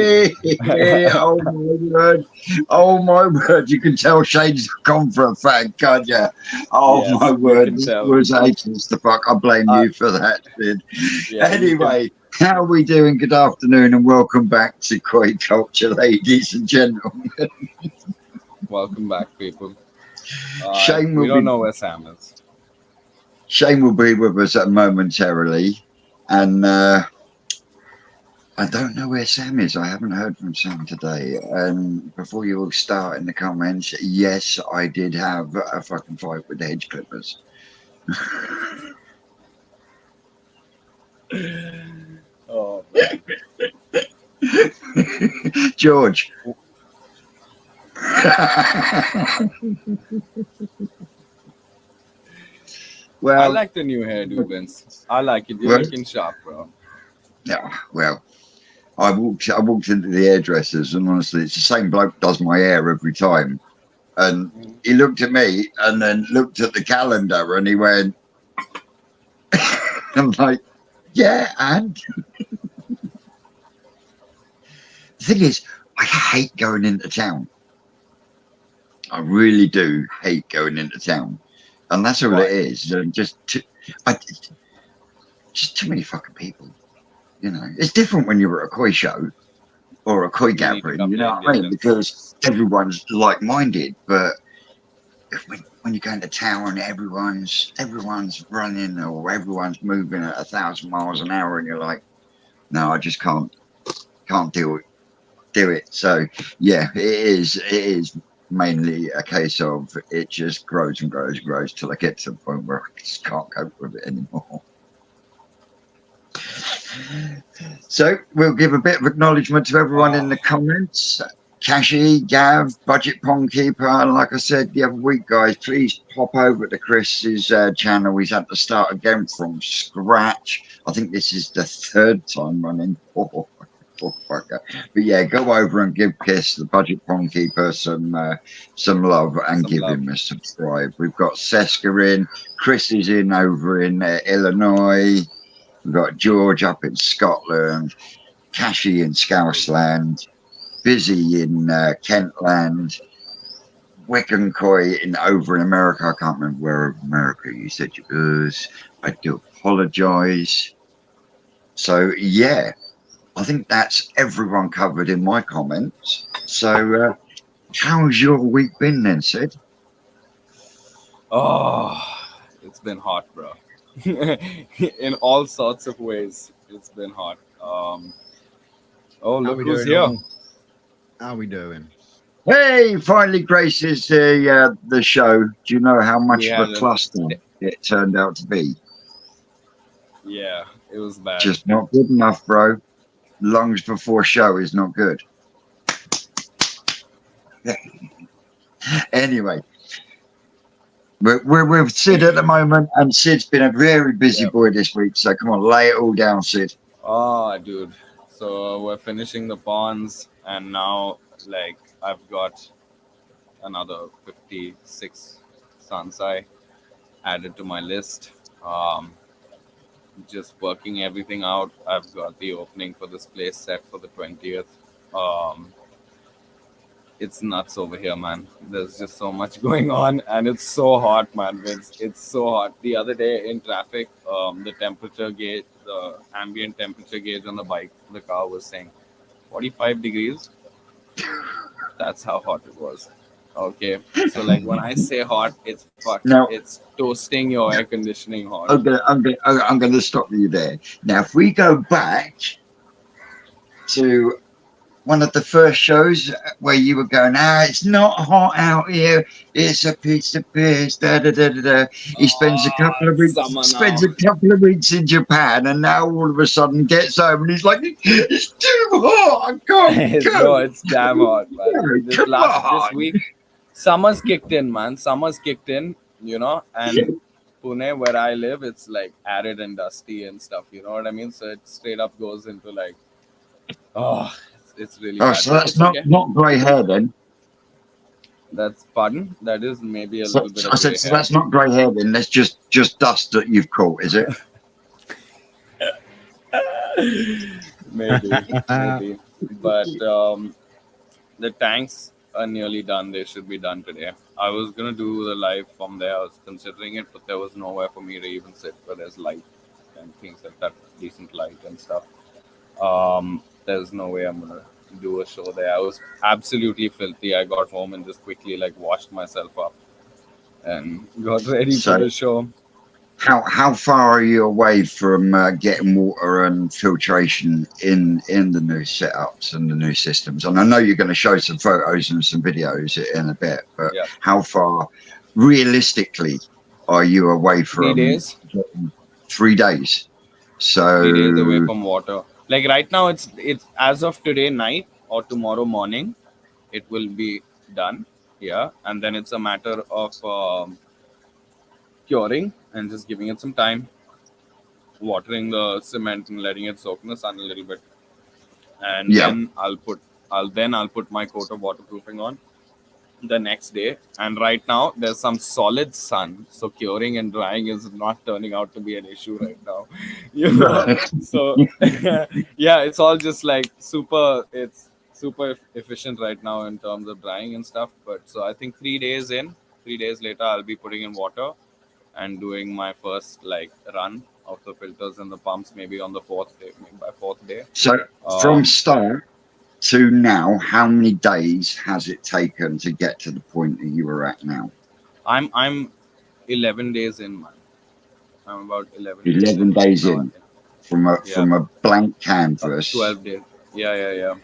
Oh my word! Oh my word! You can tell Shane's gone for a fag, can't you? Oh my Yes, you word! can It tell. was ages. The fuck! I blame Uh, you for that, Sid. yeah, you can. Anyway, how are we doing? Good afternoon, and welcome back to Koi Culture, ladies and gentlemen. Welcome back, people. Shane We will don't be know where Sam is. Shane will be with us momentarily, and I don't know where Sam is. I haven't heard from Sam today. And before you all start in the comments, yes, I did have a fucking fight with the hedge clippers. Oh man. George. I Well, like the new hairdo, Vince. I like it. You're well, looking sharp, bro. yeah, well. I walked into the hairdressers, and honestly, it's the same bloke does my hair every time. And Mhm. he looked at me and then looked at the calendar, and he went, I'm like, yeah, and the thing is, I hate going into town. I really do hate going into town, and that's all it Why? is. I, just too many fucking people. You know, it's different when you're at a koi show or a koi You need a gathering. You couple of know what I mean? engagements. Because everyone's like-minded. But when you go into town, everyone's running or everyone's moving at 1,000 miles an hour, and you're like, no, I just can't do it. So yeah, it is mainly a case of it just grows and grows and grows till I get to the point where I just can't cope with it anymore. So we'll give a bit of acknowledgement to everyone in the Ah, comments. Kashi, Gav, Budget Pond Keeper, and like I said the other week, guys, please pop over to Chris's channel. He's had to start again from scratch. I think this is the third time running. Oh, fucker. But yeah, go over and give Kiss, the Budget Pond Keeper, some love and some give love. him a subscribe. We've got Seska in, Chris is in over in Illinois. We've got George up in Scotland, Kashi in Scousland, Busy in Kentland, Wickham Coy in over in America. I can't remember where in America you said you was. I do apologise. So yeah, I think that's everyone covered in my comments. So how's your week been then, Sid? Oh, it's been hot, bro. In all sorts of ways, it's been hot. Oh, How look we who's doing, here. all? How we doing? Hey, finally graces the show. Do you know how We much of had a an cluster it turned out to be? Yeah, it was bad. Just not good enough, bro. Lungs before show is not good. Anyway, we're with Sid at the moment, and Sid's been a very busy Yeah. boy this week. So come on, lay it all down, Sid. Oh, dude. So we're finishing the ponds, and now, like, I've got another 56 Sansai added to my list. Um, just working everything out. I've got the opening for this place set for the 20th. Um, it's nuts over here, man. There's just so much going on, and it's so hot, man. It's so hot. The other day in traffic, the temperature gauge, the ambient temperature gauge on the car was saying 45 degrees. That's how hot it was. Okay, so like when I say hot, Now, it's toasting your air conditioning hot. I'm gonna stop you there. Now, if we go back to one of the first shows where you were going, it's not hot out here. It's a piece of piss. Da, da, da, da, da. He spends a couple of weeks, Summer now. in Japan, and now all of a sudden gets home and he's like, it's too hot. I can't No, go. it's damn hot, man. This Come this on. week, summer's kicked in, man. Summer's kicked in, and Pune, where I live, it's like arid and dusty and stuff. You know what I mean? So it straight up goes into like, it's really Oh, bad. so But that's it's not okay. grey hair then. That's pardon. That is maybe a So, little bit I of said, gray so hair. that's not grey hair then. That's just dust that you've caught, is it? Maybe. But the tanks are nearly done. They should be done today. I was gonna do the live from there. I was considering it, but there was nowhere for me to even sit where there's light and things like that, decent light and stuff. There's no way I'm gonna do a show there. I was absolutely filthy. I got home and just quickly like washed myself up and got ready for So the show. how far are you away from getting water and filtration in the new setups and the new systems? And I know you're going to show some photos and some videos in a bit, but Yeah, how far realistically are you away 3 from days. 3 days? 3 days away So from water. Like right now, it's as of today night or tomorrow morning, it will be done. Yeah, and then it's a matter of curing and just giving it some time, watering the cement and letting it soak in the sun a little bit, and yeah, then I'll put my coat of waterproofing on the next day. And right now there's some solid sun, so curing and drying is not turning out to be an issue right now. So yeah, it's all just like it's super efficient right now in terms of drying and stuff. But so I think 3 days later I'll be putting in water and doing my first like run of the filters and the pumps, maybe on the fourth day, maybe by fourth day. so from um start to now, how many days has it taken to get to the point that you are at now? I'm 11 days in, man. I'm about 11 days 11 in right days now, I in think. Yeah, from a blank canvas 12 days. Yeah.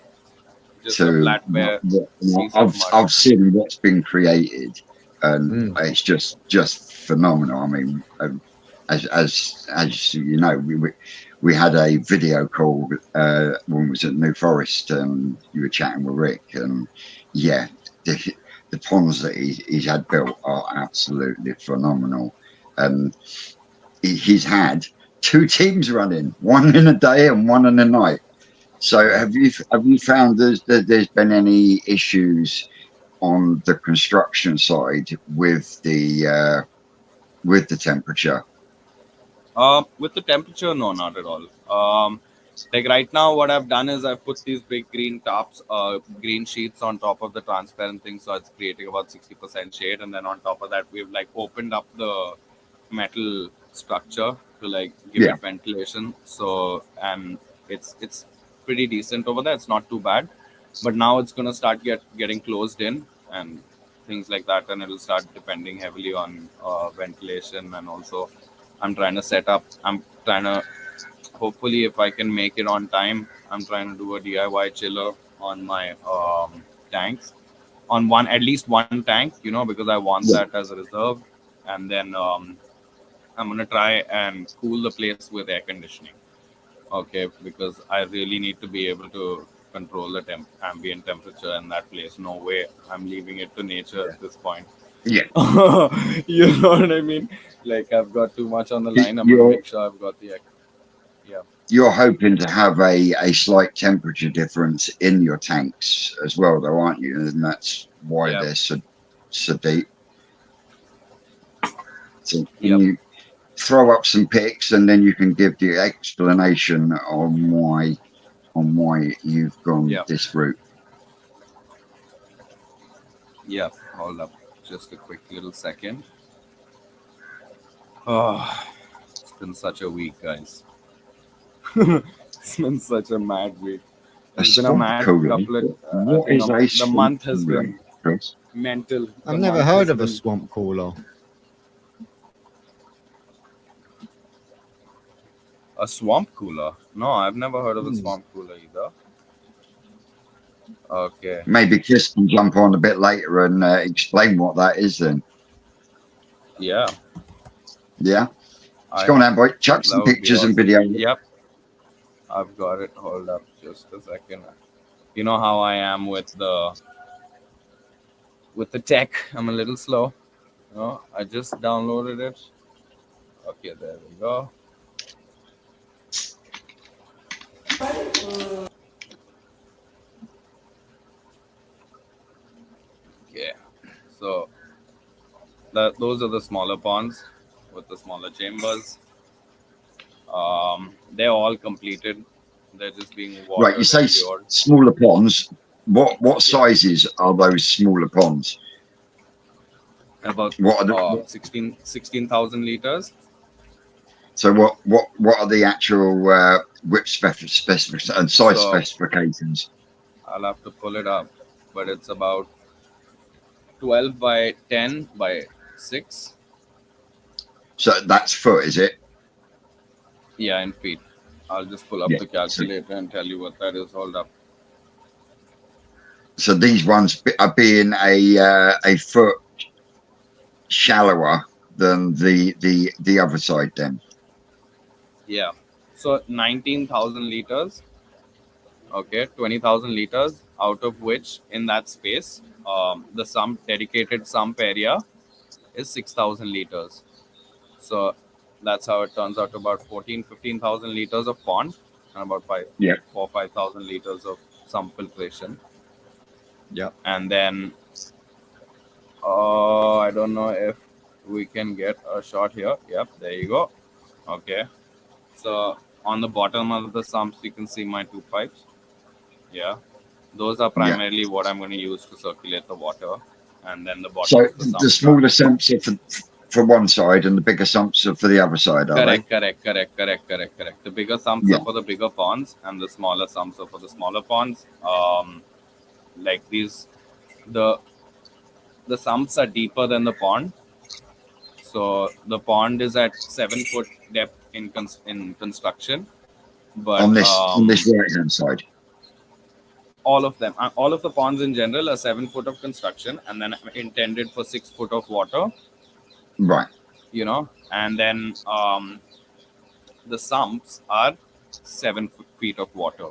Just a to flat bare piece of I've mud. seen what's been created, and Mm. it's just phenomenal. I mean, as you know, we had a video call when we was at New Forest, and you were chatting with Rick, and yeah, the ponds that he's had built are absolutely phenomenal, and he's had two teams running, one in a day and one in a night. So have you found there's been any issues on the construction side with the temperature? With the temperature, no, not at all. Like right now, what I've done is I've put these big green tops, green sheets on top of the transparent thing, so it's creating about 60% shade. And then on top of that, we've like opened up the metal structure to like give Yeah. it ventilation. So and it's pretty decent over there. It's not too bad, but now it's gonna start getting closed in and things like that, and it'll start depending heavily on ventilation. And also I'm trying to set up. I'm trying to hopefully if I can make it on time. I'm trying to do a DIY chiller on my tanks, on one at least one tank, because I want Yeah. that as a reserve. And then I'm gonna try and cool the place with air conditioning. Okay, because I really need to be able to control the ambient temperature in that place. No way I'm leaving it to nature at this point. Yeah. You know what I mean? Like I've got too much on the line. I'm gonna You're make sure I've got the yeah. you're hoping to have a slight temperature difference in your tanks as well, though, aren't you? And that's why Yeah. they're so deep. So can Yep. you throw up some pics, and then you can give the explanation on why you've gone Yeah. this route? Yeah. Hold up. Just a quick little second. Oh, it's been such a week, guys. It's been such a mad week. A It's been a swamp mad cooler. couple of. I What think is a the swamp month has cooler, been Chris? mental. The I've never month heard has of a been swamp cooler. a swamp cooler. No, I've never heard of a Hmm. swamp cooler either. Okay. Maybe Chris can jump on a bit later and explain what that is then. Yeah, Yeah? Let's I go on, now, boy. Chuck that some would be pictures and awesome. videos. Yep, I've got it. Hold up, just a second. You know how I am with the tech. I'm a little slow. I just downloaded it. Okay, there we go. Okay, so those are the smaller ponds with the smaller chambers. They're all completed. They're just being Right, you watered say and cured. smaller ponds. What Yeah, sizes are those smaller ponds? about What are the 16,000 liters. so what are the actual width specifications and size So specifications? I'll have to pull it up, but it's about 12 by 10 by 6. So that's foot, is it? Yeah, in feet. I'll just pull up Yeah. the So, calculator and tell you what that is. Hold up. so these ones are being a foot shallower than the other side. Then. Yeah. So 19,000 liters. Okay, 20,000 liters, out of which in that space, the sump dedicated sump area is 6,000 liters. So that's how it turns out to about 15,000 liters of pond and about Yeah. 5,000 liters of sump filtration. Yep. And then I don't know if we can get a shot here. Yep, there you go. Okay. So on the bottom of the sumps, you can see my two pipes. Yeah. Those are Yeah. primarily what I'm going to use to circulate the water. And then the bottom So of the the sumps are. smaller sumps are for one side, and the bigger sumps are for the other side, are they? Correct. The bigger sumps Yeah. are for the bigger ponds, and the smaller sumps are for the smaller ponds. Like these, the the sumps are deeper than the pond. So the pond is at 7 foot depth in construction, but On this right hand side. all of the ponds in general are 7 foot of construction, and then intended for 6 foot of water. Right. And then the sumps are 7 feet of water,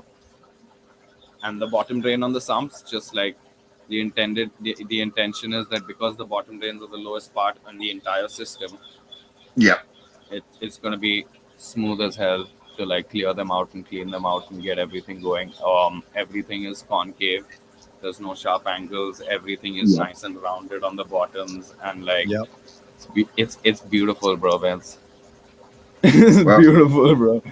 and the bottom drain on the sumps, just like the intention is that because the bottom drains are the lowest part on the entire system, Yeah. it's going to be smooth as hell to like clear them out and clean them out and get everything going. Everything is concave. There's no sharp angles. Everything is Yeah. nice and rounded on the bottoms, and like Yep. it's beautiful, bro. Vince. It's Well, beautiful, bro.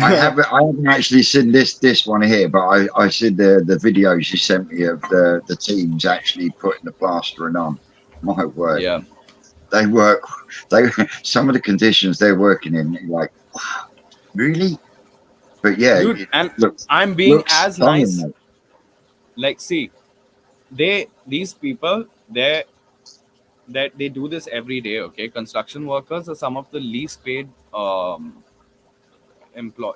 I haven't actually seen this one here, but I see the videos you sent me of the teams actually putting the plastering on. My word, Yeah, they work. They some of the conditions they're working in, you're like, wow, really? But yeah, dude. it And looks I'm being looks as stunning, nice. mate. Like, see, these people, they do this every day. Okay, construction workers are some of the least paid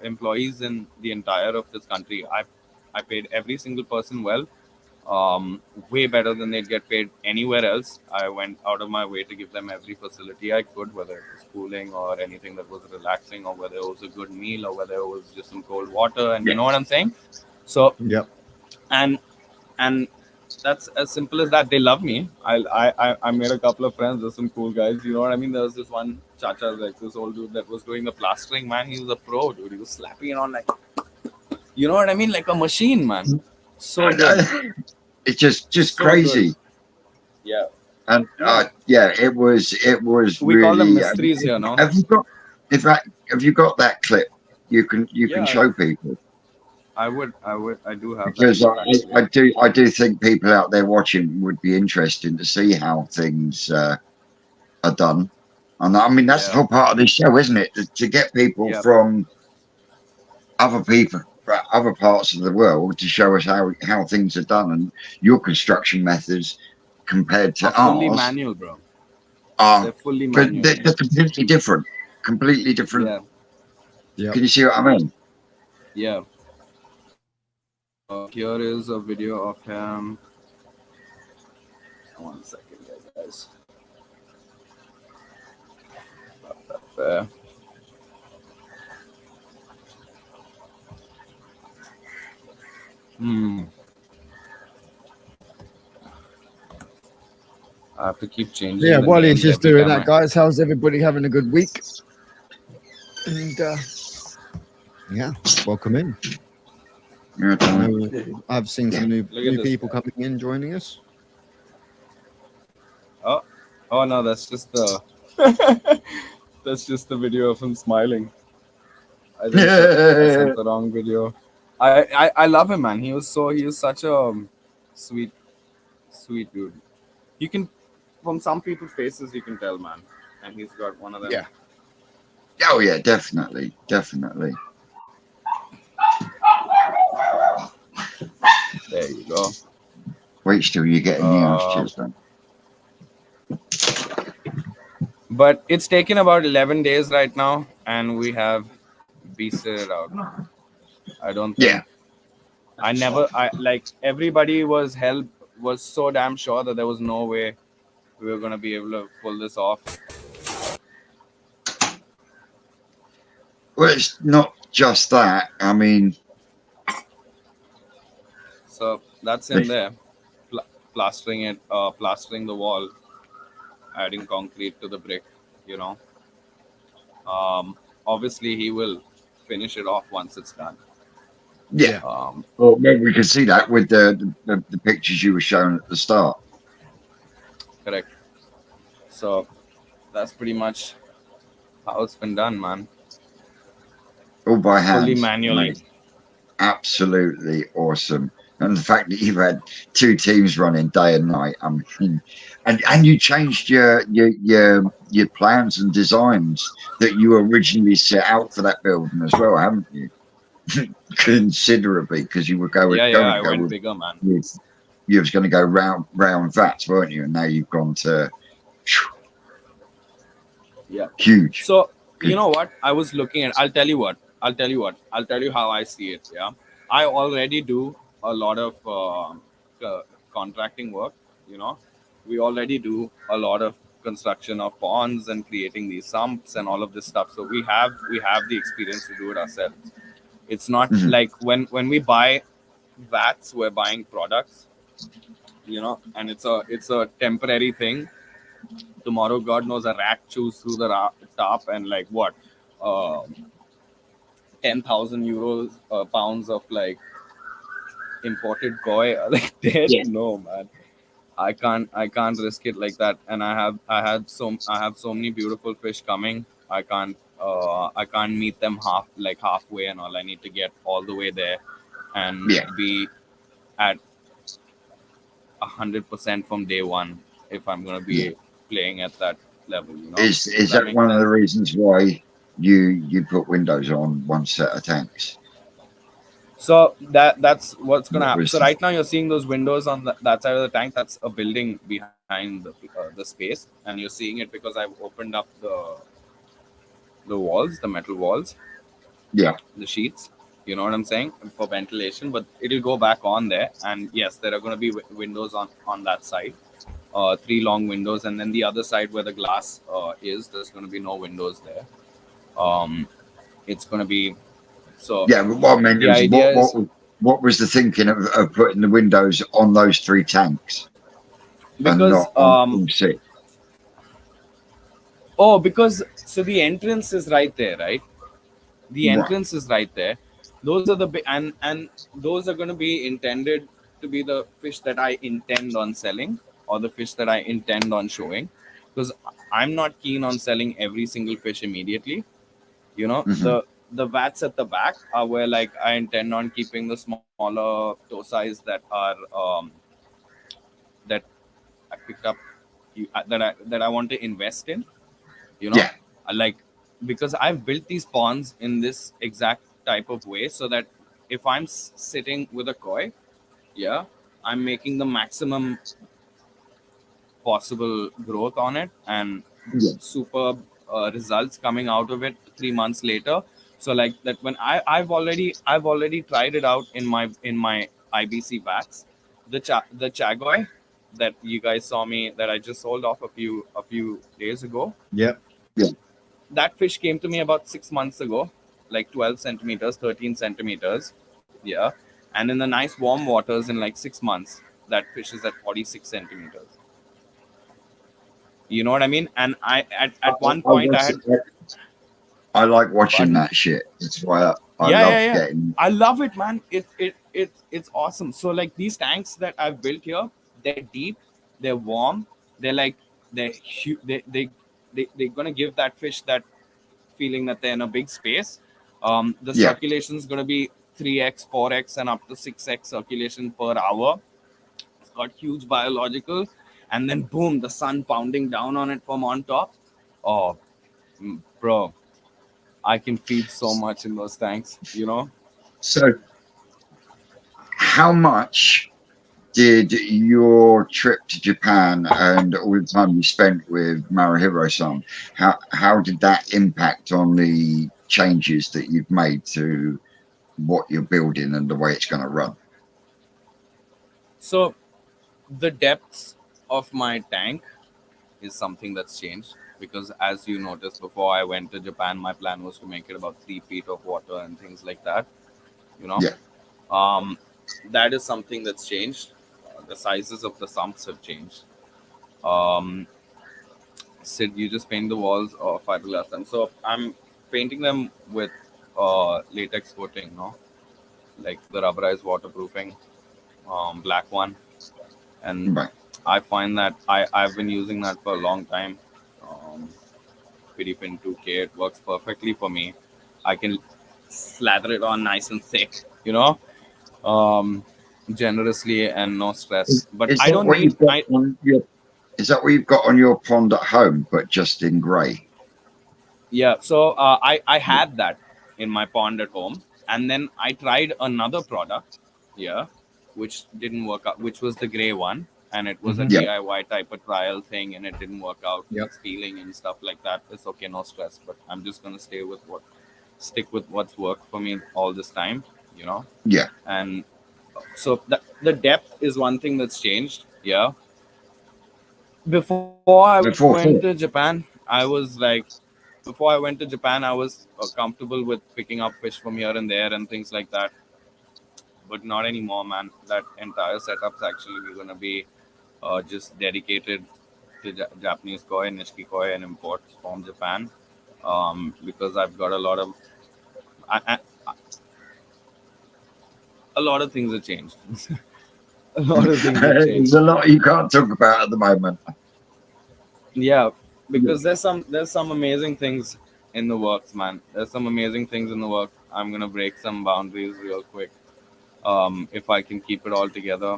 employees in the entire of this country. I paid every single person well, way better than they'd get paid anywhere else. I went out of my way to give them every facility I could, whether it was cooling or anything that was relaxing, or whether it was a good meal, or whether it was just some cold water. And you Yeah. know what I'm saying? So Yep. and and that's as simple as that. They love me. I made a couple of friends. There's some cool guys. You know what I mean? There was this one chacha, like this old dude that was doing the plastering. Man, he was a pro, dude. He was slapping it on like, you know what I mean, like a machine, man. So good, It's just so crazy. good. Yeah, And yeah. yeah, it was We call them really. mysteries here, no? Have you got in fact have you got that clip? You can Yeah, show people, I do have that because clip actually. I do think people out there watching would be interested to see how things are done. And I mean that's the Yeah, whole part of this show, isn't it? To get people yeah. from other parts of the world to show us how things are done, and your construction methods compared Are to fully ours manual, bro. are They're fully but manual. they're completely different. Completely different. Yeah, Yep. Can you see what I mean? yeah. Here is a video of him. 1 second, guys. There. Hmm. I have to keep changing Yeah, the while he's names just every doing time. that, guys, how's everybody having a good week? And yeah, welcome in. Yeah, Tom. I've seen some new Look at this people guy. coming in, joining us. Oh, oh no, that's just the that's just the video of him smiling. I sent the wrong video. I love him, man. He was such a sweet sweet dude. You can from some people's faces you can tell, man. And he's got one of them. Yeah. Oh yeah, definitely, definitely. There you go. Wait till you get in the house, cheers, man. But it's taken about 11 days right now, and we have beasted it out. I don't think. Yeah. I like everybody was so damn sure that there was no way we were gonna be able to pull this off. Well, it's not just that. I mean, So that's in there, plastering it, plastering the wall, adding concrete to the brick. You know, obviously he will finish it off once it's done. yeah. Um, Well, we can see that with the pictures you were showing at the start. correct. So that's pretty much how it's been done, man. All by hand. Fully manually. Mate. Absolutely awesome. And the fact that you've had two teams running day and night, I mean, and you changed your plans and designs that you originally set out for that building as well, haven't you? Considerably, because you were I went bigger, man. You was going to go round vats, weren't you? And now you've gone to huge. So you know what? I was looking at. I'll tell you how I see it. Yeah, I already do a lot of contracting work. You know, we already do a lot of construction of ponds and creating these sumps and all of this stuff. So we have the experience to do it ourselves. It's not like when we buy vats, we're buying products. You know, and it's a temporary thing. Tomorrow, God knows, a rat chews through the top and like what, 10,000 euros, pounds of like imported koi. Like dead? Yeah. No, man. I can't risk it like that. And I have so many beautiful fish coming. I can't meet them halfway and all. I need to get all the way there and be at 100% from day one if I'm gonna be playing at that level. You know, Is that one of the reasons why you put windows on one set of tanks? So that's what's gonna happen. So right now you're seeing those windows on that side of the tank. That's a building behind the space, and you're seeing it because I've opened up the walls, the metal walls, the sheets. You know what I'm saying, for ventilation. But it'll go back on there, and yes, there are going to be windows on that side, 3 long windows, and then the other side where the glass there's going to be no windows there. It's going to be so. Yeah, but what I mean The is, idea is what was the thinking of putting the windows on those 3 tanks and because not on all 6? Oh, because so the entrance is right there, right? The entrance is right there. Those are the and those are going to be intended to be the fish that I intend on selling, or the fish that I intend on showing, because I'm not keen on selling every single fish immediately. You know, the vats at the back are where like I intend on keeping the smaller toe size that are that I picked up, that I want to invest in. You know, like, because I've built these ponds in this exact type of way so that if I'm sitting with a koi, I'm making the maximum possible growth on it and superb results coming out of it 3 months later. So like that, when I've already tried it out in my IBC wax. The chagoy that you guys saw me that I just sold off a few days ago. Yep. That fish came to me about 6 months ago, like 12 centimeters, 13 centimeters. Yeah. And in the nice warm waters in like 6 months, that fish is at 46 centimeters. You know what I mean? And at one point I had, I like watching pardon? that shit. That's why I Yeah, love yeah, yeah. getting. I love it, man. It's awesome. So like these tanks that I've built here, they're deep, they're warm, they're like they're gonna give that fish that feeling that they're in a big space. The Yeah. circulation is gonna be 3x, 4x, and up to 6x circulation per hour. It's got huge biological, and then boom, the sun pounding down on it from on top. Oh, bro, I can feed so much in those tanks, you know. So, how much did your trip to Japan and all the time you spent with Marahiro-san, how did that impact on the changes that you've made to what you're building and the way it's going to run? So the depths of my tank is something that's changed because, as you noticed, before I went to Japan, my plan was to make it about 3 feet of water and things like that. You know, Yeah. That is something that's changed. The sizes of the sumps have changed. Um, Sid, you just paint the walls of fiberglass, and so I'm painting them with latex coating, no, like the rubberized waterproofing, black one, and Right. I find that I've been using that for a long time. Um, Pin 2K, it works perfectly for me. I can slather it on nice and thick, you know, um, generously and no stress. But Is I that don't what need you've got on your? Is that what you've got on your pond at home, but just in grey? Yeah, so I had that in my pond at home, and then I tried another product, yeah, which didn't work out, which was the gray one, and it was a Mhm. Yeah. DIY type of trial thing, and it didn't work out. Yep. It's peeling and stuff like that. It's okay, no stress. But I'm just gonna stick with what's worked for me all this time, you know. Yeah. And so the depth is one thing that's changed, yeah. Before I went to Before. Japan, before I went to Japan, I was comfortable with picking up fish from here and there and things like that. But not anymore, man. That entire setup's actually going to be just dedicated to Japanese koi, Nishiki koi, and imports from Japan. Because I've got I, a lot of things have changed. A lot of things have There's changed. a lot you can't talk about at the moment. Yeah, because there's some amazing things in the works, man. There's some amazing things in the work. I'm gonna break some boundaries real quick, if I can keep it all together.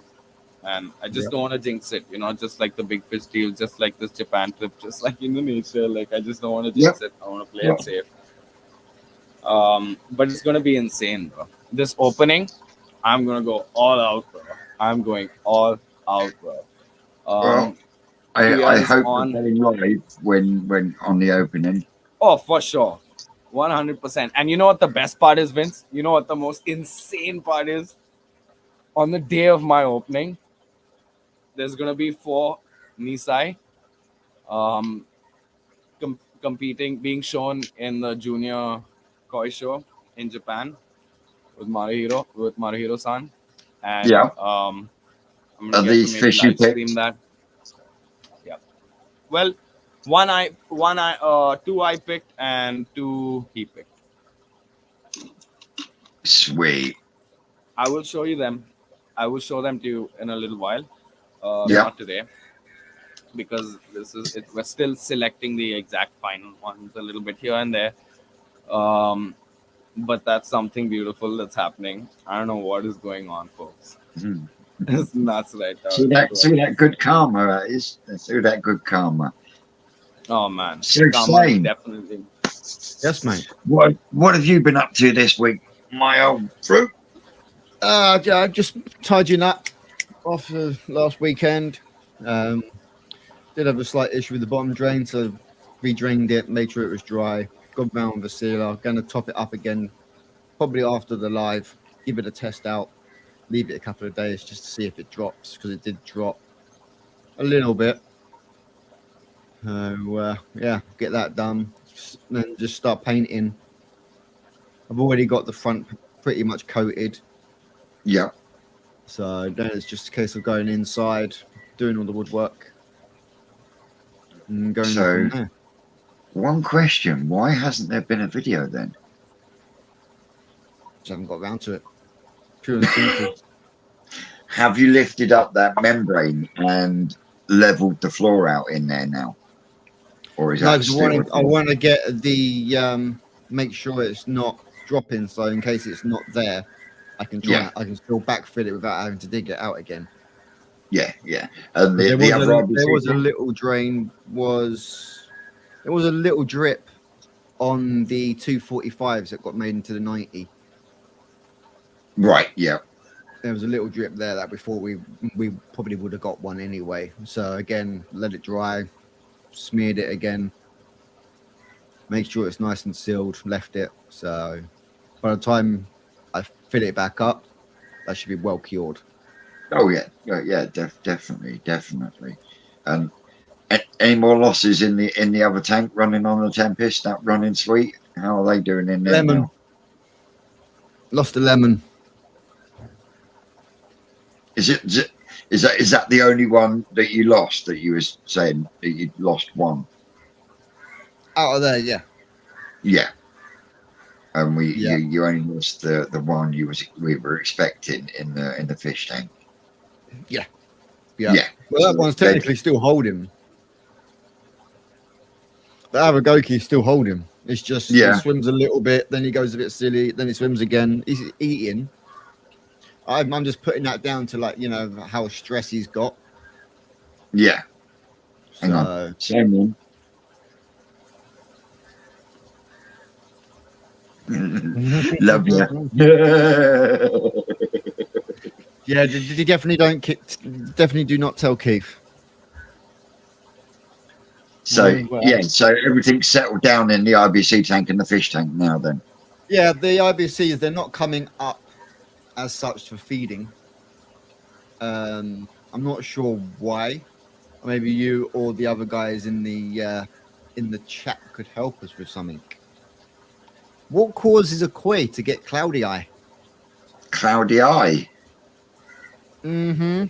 And I just Yep. don't want to jinx it, you know. Just like the big fish deal, just like this Japan trip, just like Indonesia. Like I just don't want to jinx it. I want to play it safe. But it's gonna be insane, bro. This opening, I'm gonna go all out, bro. I'm going all out, bro. Well, I Priya's hope you're on. getting live when on the opening. Oh, for sure. 100%. And you know what the best part is, Vince? You know what the most insane part is? On the day of my opening, there's going to be 4 Nisai um, competing, being shown in the junior koi show in Japan with Maruhiro-san. And Yeah. I'm going Are to get to these maybe fish you live stream picked? that. Yeah. Well, two I picked and 2 he picked. Sweet. I will show you them. I will show them to you in a little while. Yeah. Not today, because we're still selecting the exact final ones a little bit here and there. But that's something beautiful that's happening. I don't know what is going on, folks. Mhm. It's nuts right now. See that good karma, that is. See that good karma. Oh man, So karma is Shane, definitely. Yes, mate. what have you been up to this week, my old fruit? Just tidying up off last weekend. Did have a slight issue with the bottom drain, so re-drained it, made sure it was dry. Got round with the sealer. Going to top it up again, probably after the live. Give it a test out. leave it a couple of days just to see if it drops, because it did drop a little bit. So yeah, get that done. Then just start painting. I've already got the front pretty much coated, Yeah. so then it's just a case of going inside, doing all the woodwork, and going So, from there. one question: why hasn't there been a video then? Just haven't got around to it. Pure and simple. Have you lifted up that membrane and leveled the floor out in there now, or is No, that because still? I want to get the make sure it's not dropping. So in case it's not there, I can try. Yeah. I can still backfill it without having to dig it out again. Yeah, yeah. And Because the other there was a one? little drain. There was a little drip on the 245s that got made into the 90. Right. Yeah. There was a little drip there that before we probably would have got one anyway. So again, let it dry, smeared it again, make sure it's nice and sealed, left it. So by the time I fill it back up, that should be well cured. Oh yeah. Yeah. Definitely. And any more losses in the other tank running on the Tempest? That running sweet. How are they doing in there Lemon. now? Lost a lemon. Is that the only one that you lost? That you was saying that you lost one? Out of there, yeah. Yeah. And Yeah. you only lost the one we were expecting in the fish tank. Yeah. Yeah. Well, that So one's technically still holding. The Aragoki's still holding. It's just he swims a little bit, then he goes a bit silly, then he swims again. He's eating. I'm just putting that down to, like, you know, how stress he's got. Yeah. Hang So on. Simon. Love you. yeah, you definitely do not tell Keith. So so everything's settled down in the IBC tank and the fish tank now then. Yeah, the IBCs, they're not coming up as such for feeding. I'm not sure why. Maybe you or the other guys in the chat could help us with something. What causes a koi to get cloudy eye? Cloudy eye. Mm-hmm.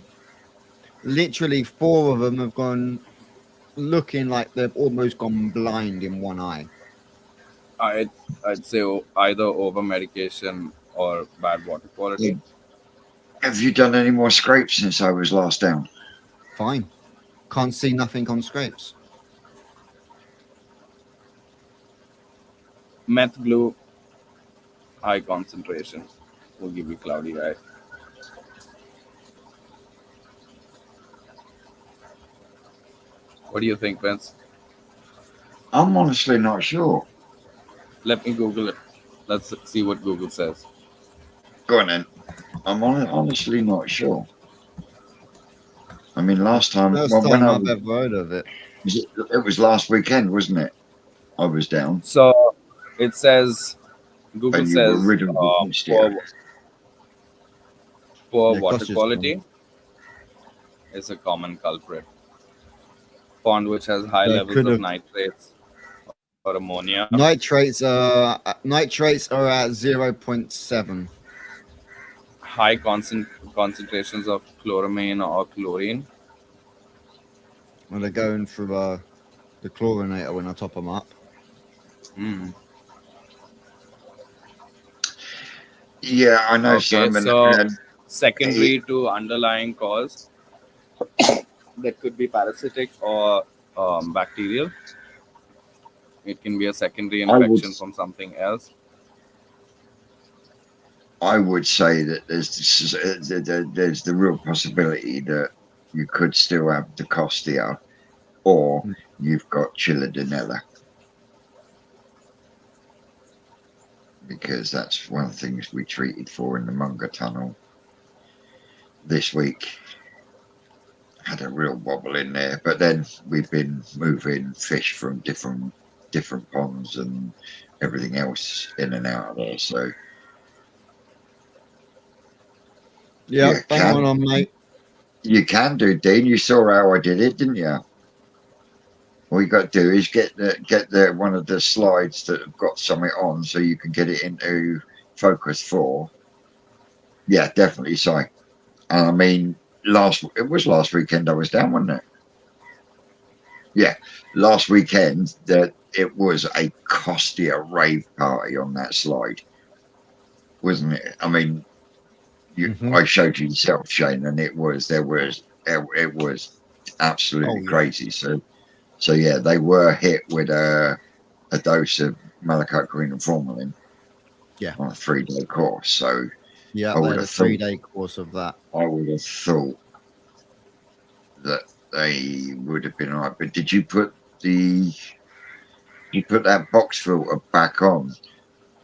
Literally 4 of them have gone looking like they've almost gone blind in one eye. I'd say either over medication or bad water quality. Have you done any more scrapes since I was last down? Fine. Can't see nothing on scrapes. Meth blue, high concentration, will give you cloudy eye. What do you think, Vince? I'm honestly not sure. Let me Google it. Let's see what Google says. Go on then. I'm honestly not sure. I mean, last time I've ever heard of it. It was last weekend, wasn't it? I was down. So it says, Google says, poor water quality is a common culprit. Pond which has high levels of nitrates or ammonia. Nitrates are at 0.7. High concentrations of chloramine or chlorine. Well, they're going through the chlorinator when I top them up. Mm. Yeah, I know. Okay, so secondary to underlying cause that could be parasitic or bacterial. It can be a secondary infection from something else. I would say that there's the real possibility that you could still have the Costia, or you've got Chiladinella, because that's one of the things we treated for in the Munger Tunnel this week. Had a real wobble in there, but then we've been moving fish from different ponds and everything else in and out of there. So Yeah, You bang can. on, mate. You can do, Dean. You saw how I did it, didn't you? All you got to do is get the one of the slides that have got something on, so you can get it into focus 4. Yeah, definitely. So, and I mean, it was last weekend I was down, wasn't it? Yeah, last weekend that it was a costier rave party on that slide, wasn't it? I mean, I showed you yourself, Shane, and it was absolutely Oh yeah. crazy. So yeah, they were hit with a dose of malachite green and formalin. Yeah. On a 3-day course. So Yeah, I they would had a have thought 3-day course of that. I would have thought that they would have been all right. But did you put that box filter back on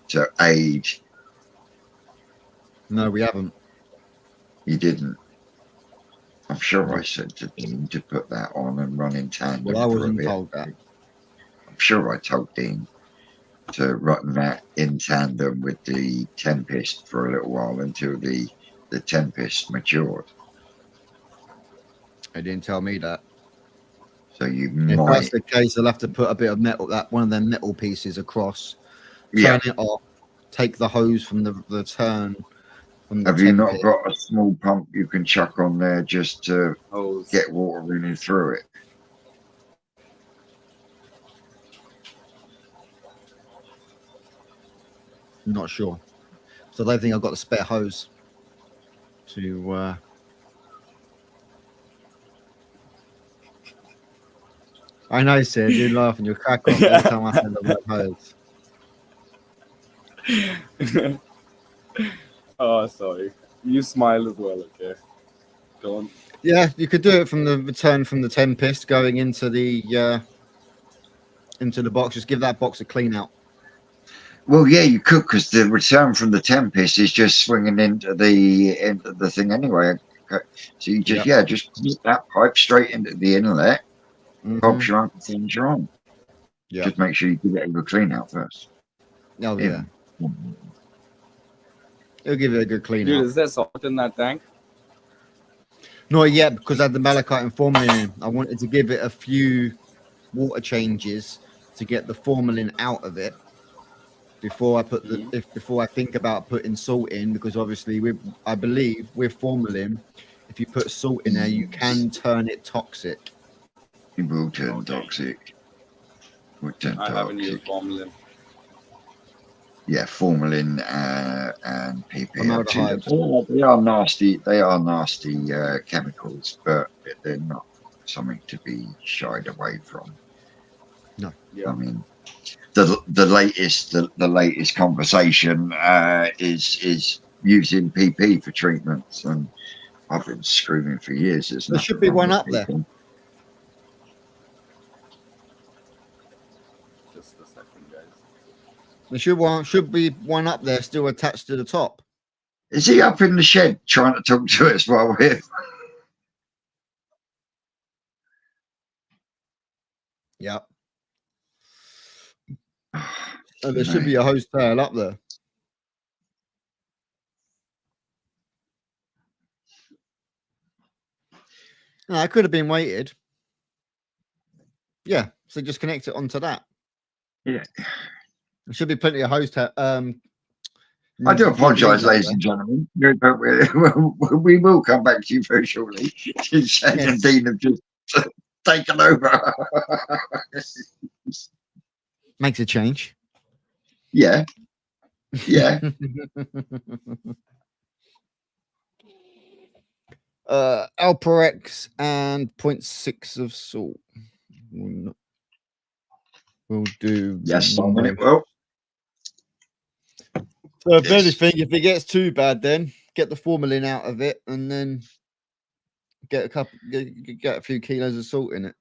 to aid? No, we haven't. You didn't. I'm sure No. I said to Dean to put that on and run in tandem Well, I for a wasn't bit. told that. I'm sure I told Dean to run that in tandem with the Tempest for a little while until the Tempest matured. They didn't tell me that. So you If might, that's the case, I'll have to put a bit of metal, that one of them metal pieces across, yeah. turn it off, take the hose from the turn from the Have you not Tempest. got a small pump you can chuck on there just to Hose. get water running through it? Not sure. So I don't think I've got the spare hose to. I know, Sid, you're laughing, you're crack off every time I say the word hose. Oh, sorry. You smile as well, okay? Don't. Yeah, you could do it from the return from the Tempest going into the box. Just give that box a clean out. Well, yeah, you could, because the return from the Tempest is just swinging into the thing anyway. Okay. So you just just put that pipe straight into the inlet. Pops your uncle things you're on. Yeah. Just make sure you give it a good clean out first. Oh yeah. It'll give it a good clean Dude, out. is there salt in that tank? Not yet, because I had the malachite and formalin in. I wanted to give it a few water changes to get the formalin out of it before I put before I think about putting salt in, because obviously I believe with formalin, if you put salt in there, you can turn it toxic. It will turn toxic. I haven't used formalin. Yeah, formalin and Formaldehyde. PPL2. They are nasty. They are nasty chemicals, but they're not something to be shied away from. No. Yeah. I mean, the latest conversation is using PP for treatments, and I've been screaming for years. There should be one up there. Just a second, guys. There should be one up there still attached to the top. Is he up in the shed trying to talk to us while we're? Yep. And there should be a hose tail up there. No, it could have been weighted. Yeah, so just connect it onto that. Yeah. There should be plenty of hose tail. I do apologise, ladies and gentlemen, but we will come back to you very shortly. Shane and Dean have just taken over. Makes a change. Yeah. Yeah. Alperex and 0.6 of salt. We'll do. Yes, Simon, it will. So if anything, if it gets too bad, then get the formalin out of it, and then get a few kilos of salt in it.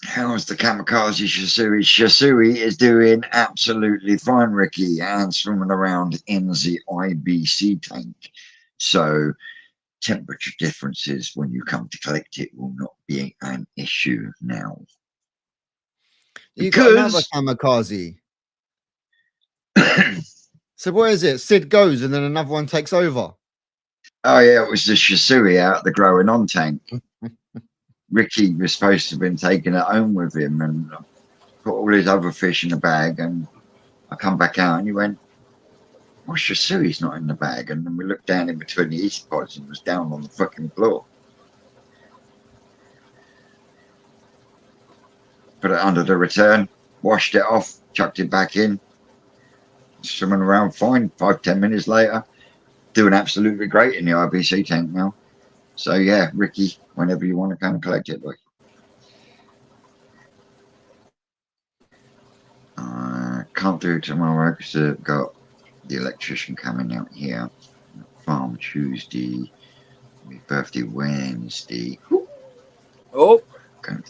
How's the kamikaze Shisui? Shisui is doing absolutely fine, Ricky, and swimming around in the IBC tank. So temperature differences when you come to collect it will not be an issue now. You got another kamikaze. So what is it? Sid goes and then another one takes over. Oh yeah, it was the Shisui out the growing on tank. Ricky was supposed to have been taking it home with him and put all his other fish in the bag. And I come back out and he went, "Well, Shisui's not in the bag." And then we looked down in between the East pods and it was down on the fucking floor. Put it under the return, washed it off, chucked it back in. Swimming around fine. 5-10 minutes later, doing absolutely great in the IBC tank now. So yeah, Ricky, whenever you want to come and collect it, boy. Can't do it tomorrow because I've got the electrician coming out here. Farm Tuesday, my birthday Wednesday. Oh, Going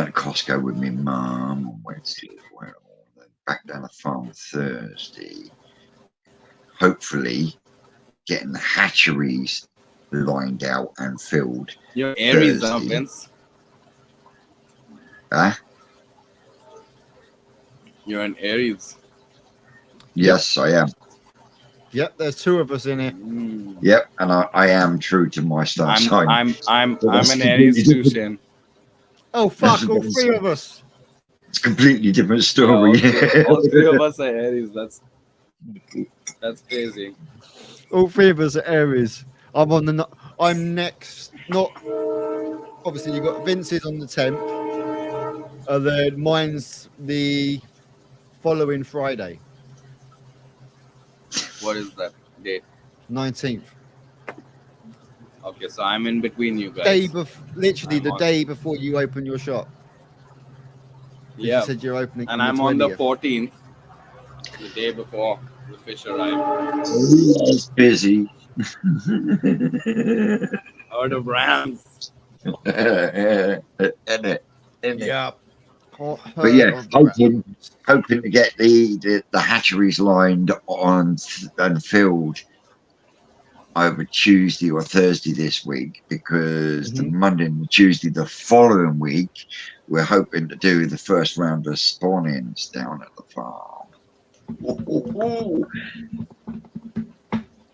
to Costco with my mum on Wednesday as well. Then back down the farm Thursday. Hopefully, getting the hatcheries lined out and filled. you're Aries, huh, Thursday. Vince? Huh? You're an Aries. Yes, I am. Yep, there's two of us in it. Yep, and I am true to my star sign. I'm that's an Aries too, completely Shane. Oh fuck, all three of us. It's a completely different Yeah, story. all three of us are Aries. That's crazy. All three of us are Aries. I'm next. Not obviously you got Vince's on the 10th, and then mine's the following Friday, What is that date? 19th. Okay, so I'm in between you guys. Literally I'm the on- day before you open your shop. 'Cause Yeah, You said you're opening. and on I'm the on the 20th. 14th, the day before the fish arrive. It's busy. Out of Rams. Isn't it? Yeah. But yeah, hoping to get the hatcheries lined on and filled over Tuesday or Thursday this week, because the Monday and Tuesday the following week we're hoping to do the first round of spawn-ins down at the farm.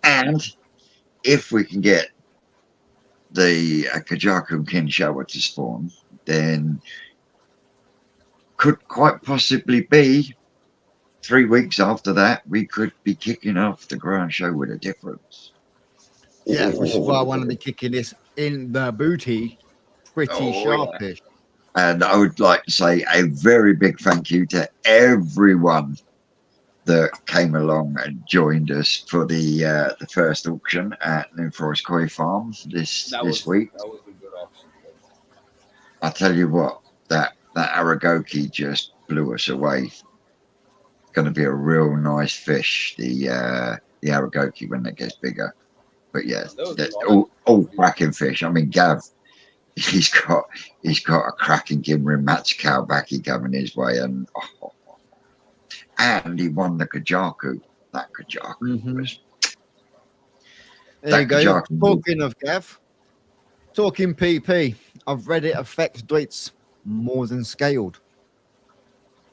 And if we can get the Kajaku and Kinshawa to spawn, then could quite possibly be 3 weeks after that we could be kicking off the Grand Show with a difference. Yeah, which is why I want to be kicking this in the booty pretty Oh, sharpish. And I would like to say a very big thank you to everyone that came along and joined us for the first auction at New Forest Koi Farm this week. That was a good option. I tell you what, that Aragoki just blew us away. It's going to be a real nice fish, the Aragoki, when it gets bigger. But yeah, all cracking fish. I mean, Gav, he's got a cracking Gimrin Matsukow backy coming his way, and he won the Kajaku. That Kajaku was. There you go. Talking of Gav, talking PP, I've read it affects Deutz more than scaled.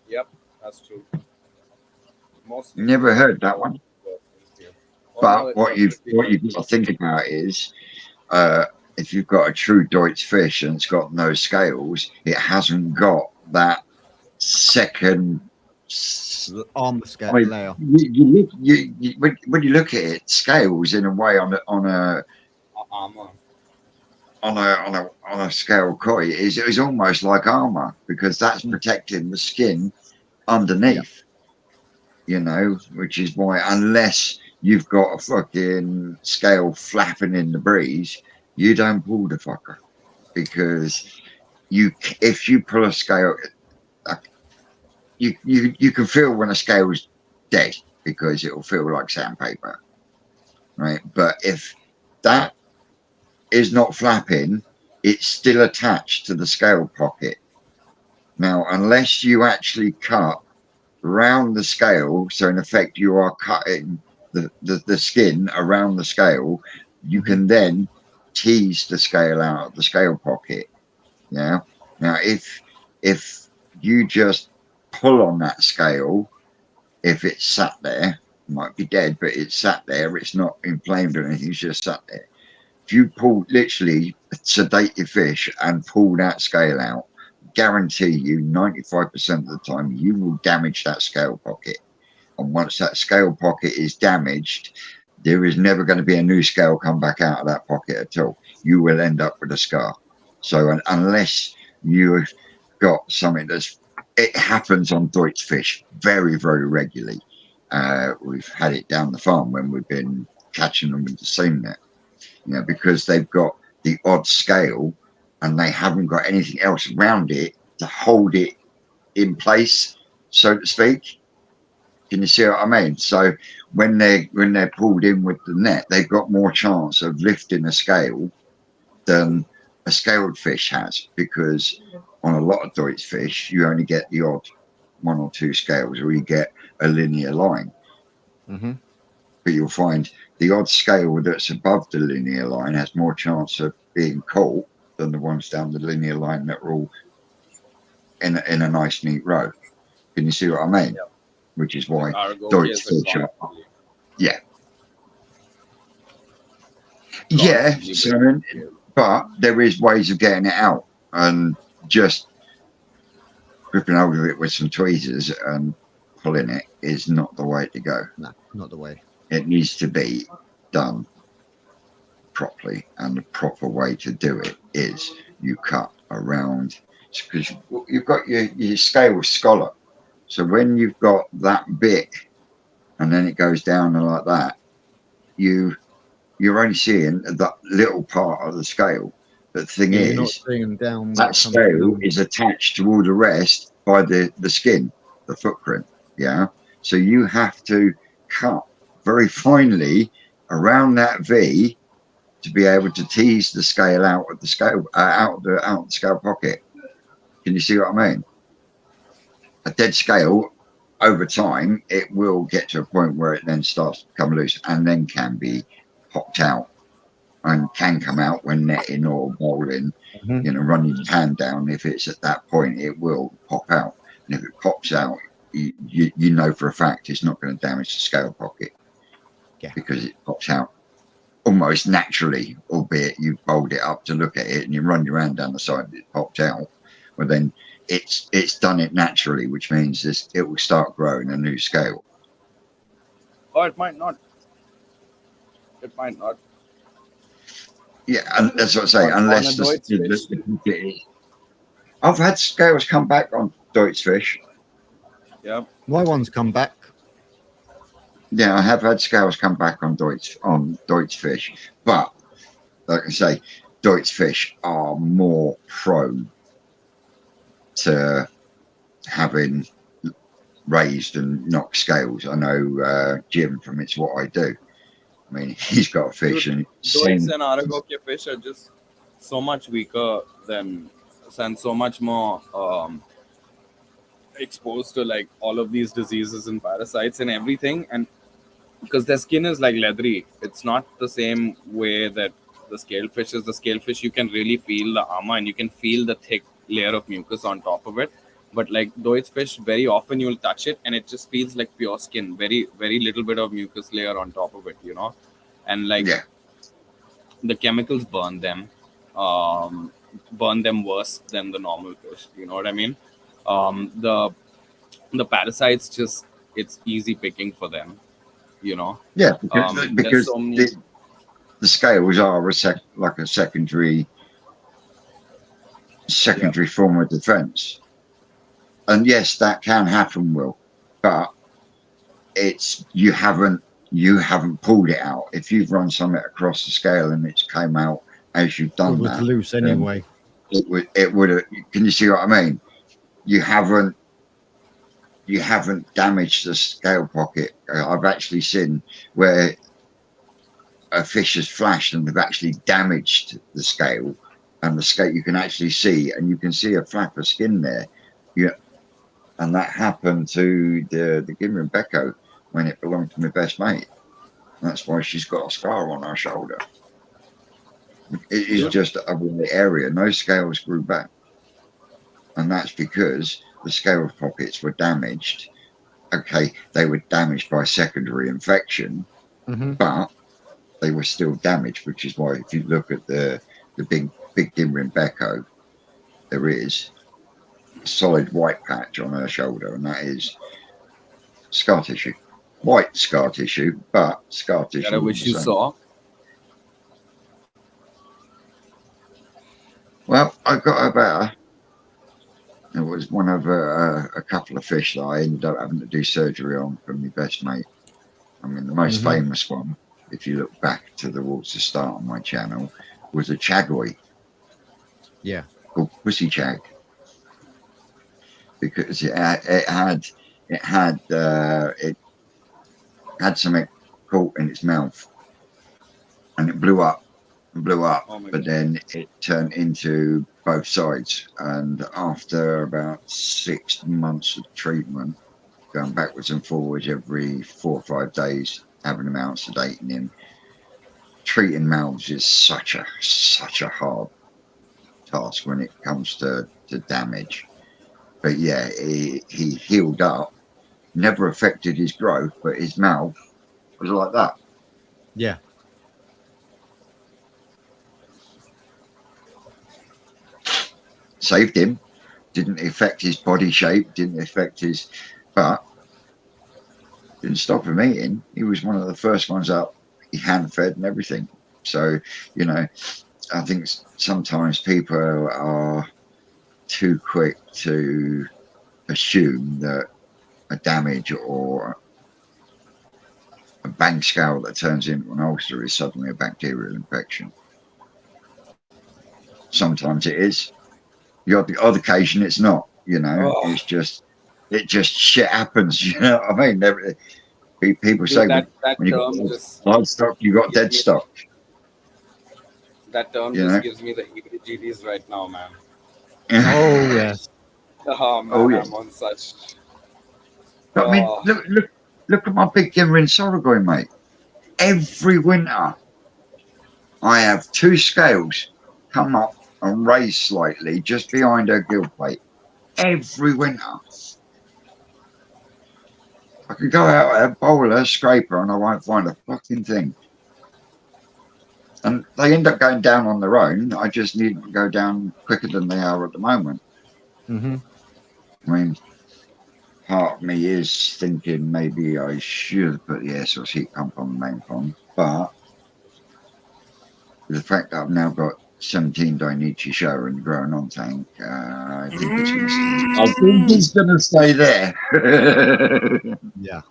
Yep, that's true. Never heard that one. But what you've got to think about is, if you've got a true Deutsch fish and it's got no scales, it hasn't got that second armor scale layer. When you look at it, scales in a way on a scale koi is almost like armor, because that's protecting the skin underneath. You know, which is why, unless you've got a fucking scale flapping in the breeze, you don't pull the fucker, because if you pull a scale, you can feel when a scale's dead, because it'll feel like sandpaper, right? But if that is not flapping, it's still attached to the scale pocket. Now, unless you actually cut around the scale, so in effect you are cutting the skin around the scale, you can then tease the scale out of the scale pocket. Yeah. Now, if you just pull on that scale, if it's sat there, might be dead, but it's sat there. It's not inflamed or anything. It's just sat there. If you pull, literally sedate your fish and pull that scale out, guarantee you 95% of the time you will damage that scale pocket. And once that scale pocket is damaged, there is never going to be a new scale come back out of that pocket at all. You will end up with a scar. So unless you've got something it happens on Deutsch fish very, very regularly. We've had it down the farm when we've been catching them with the seam net, because they've got the odd scale and they haven't got anything else around it to hold it in place, so to speak. Can you see what I mean? So when they're pulled in with the net, they've got more chance of lifting a scale than a scaled fish has, because on a lot of Deutsch fish, you only get the odd one or two scales, or you get a linear line. Mm-hmm. But you'll find the odd scale that's above the linear line has more chance of being caught than the ones down the linear line that are all in a nice, neat row. Can you see what I mean? Yeah. Which is why Argo Deutsch case fish are. advantage. Yeah. Yeah, Constantly so, but there is ways of getting it out, and just gripping hold of it with some tweezers and pulling it is not the way to go. No, not the way. It needs to be done properly, and the proper way to do it is you cut around, because you've got your scale scallop. So when you've got that bit and then it goes down and like that, you're only seeing that little part of the scale. But the thing You're not is, seeing them down. that scale is attached to all the rest by the skin, the footprint. Yeah. So you have to cut very finely around that V to be able to tease the scale out of the scale, out of the scale pocket. Can you see what I mean? A dead scale, over time, it will get to a point where it then starts to become loose and then can be popped out, and can come out when netting or bowling, running your hand down. If it's at that point, it will pop out. And if it pops out, you know for a fact it's not going to damage the scale pocket, because it pops out almost naturally, albeit you bowled it up to look at it and you run your hand down the side and it popped out. Well, then it's done it naturally, which means it will start growing a new scale. Or it might not. It might not. Yeah, and that's what I say. Unless I've had scales come back on Deutsch fish. Yeah. My one's come back. Yeah, I have had scales come back on Deutsch fish, but like I say, Deutsch fish are more prone to having raised and knocked scales. I know Jim from It's What I Do. I mean, he's got a fish, and Deutsch and Arago fish are just so much weaker and so much more exposed to like all of these diseases and parasites and everything, and because their skin is like leathery, it's not the same way that the scale fish is. The scale fish, you can really feel the armor and you can feel the thick layer of mucus on top of it. But like Deutsch fish, very often you'll touch it and it just feels like pure skin, very, very little bit of mucus layer on top of it, and like the chemicals burn them worse than the normal fish. You know what I mean? The parasites, just it's easy picking for them. Yeah, because so the scales are like a secondary form of defense. And yes, that can happen, Will, but it's you haven't pulled it out. If you've run something across the scale and it's came out as you've done it was that, loose anyway. It would have. Can you see what I mean? You haven't damaged the scale pocket. I've actually seen where a fish has flashed and they've actually damaged the scale, and the scale you can actually see, and you can see a flap of skin there. Yeah, and that happened to the Gimrin Becco when it belonged to my best mate. That's why she's got a scar on her shoulder. It is just a white area. No scales grew back, and that's because the scale pockets were damaged okay, they were damaged by secondary infection, but they were still damaged, which is why if you look at the big Dimrin Becco, there is a solid white patch on her shoulder, and that is scar tissue. White scar tissue, but scar tissue. That I wish you saw. Well, I got about it was one of a couple of fish that I ended up having to do surgery on from my best mate. I mean, the most famous one, if you look back towards the start of my channel, was a chagoy. Yeah. Called Pussy Chag. Because it had something caught in its mouth, and it blew up, but then it turned into both sides. And after about 6 months of treatment, going backwards and forwards every 4 or 5 days, having him out, sedating him, treating mouths is such a hard task when it comes to damage. But yeah, he healed up, never affected his growth, but his mouth was like that. Yeah. Saved him, didn't affect his body shape, but didn't stop him eating. He was one of the first ones up. He hand fed and everything. So, you know, I think sometimes people are too quick to assume that a damage or a bang scale that turns into an ulcer is suddenly a bacterial infection. Sometimes it is. The odd occasion it's not. You know, it just shit happens. You know what I mean? People say that when you got livestock, you got dead stock. That term just gives me the heebie-jeebies right now, man. Oh yes. Oh man, I'm on such. I mean, look at my big Dimrin Sorghum, mate. Every winter, I have 2 scales come up and raise slightly just behind her gill plate. Every winter. I could go out there, bowl her, scrape her, and I won't find a fucking thing. And they end up going down on their own. I just need them to go down quicker than they are at the moment. I mean, part of me is thinking maybe I should put the air source heat pump on the main pond, but the fact that I've now got 17 Dainichi show in the growing on tank, I think it's going to stay there. Yeah.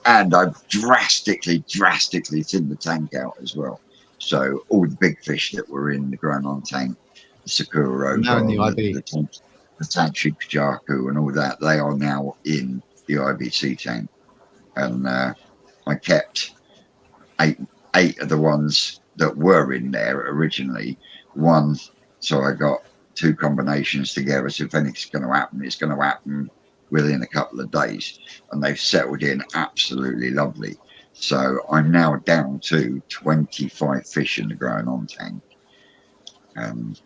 And I've drastically thinned the tank out as well. So all the big fish that were in the growing on tank, the Sakura, now in the IB. the Tanchi Kajaku and all that, they are now in the IBC tank. And I kept eight of the ones that were in there originally. One, so I got 2 combinations together. So if anything's going to happen, it's going to happen within a couple of days. And they've settled in absolutely lovely. So I'm now down to 25 fish in the growing on tank. And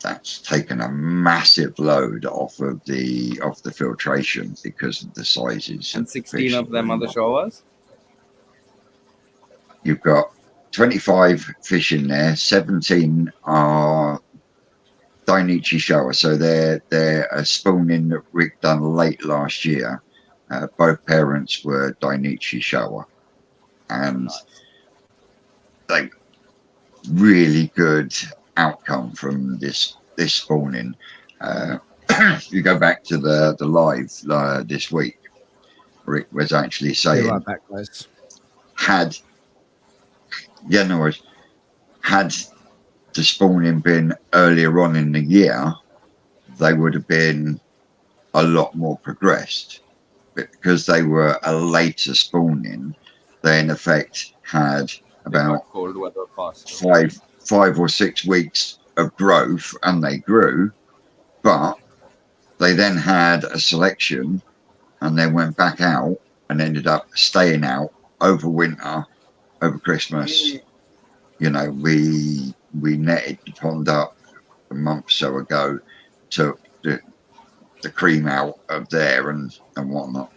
that's taken a massive load off of the filtration because of the sizes. And 16 of them are the showers? You've got 25 fish in there, 17 are Dainichi shower. So they're a spawning that Rick done late last year. Both parents were Dainichi shower. And they really good outcome from this spawning. You go back to the live this week, Rick was actually saying right back, guys. had the spawning been earlier on in the year, they would have been a lot more progressed. But because they were a later spawning, they in effect had about cold weather fast. 5 or 6 weeks of growth, and they grew, but they then had a selection and then went back out and ended up staying out over winter, over Christmas. You know, we netted the pond up a month or so ago, took the the cream out of there and whatnot.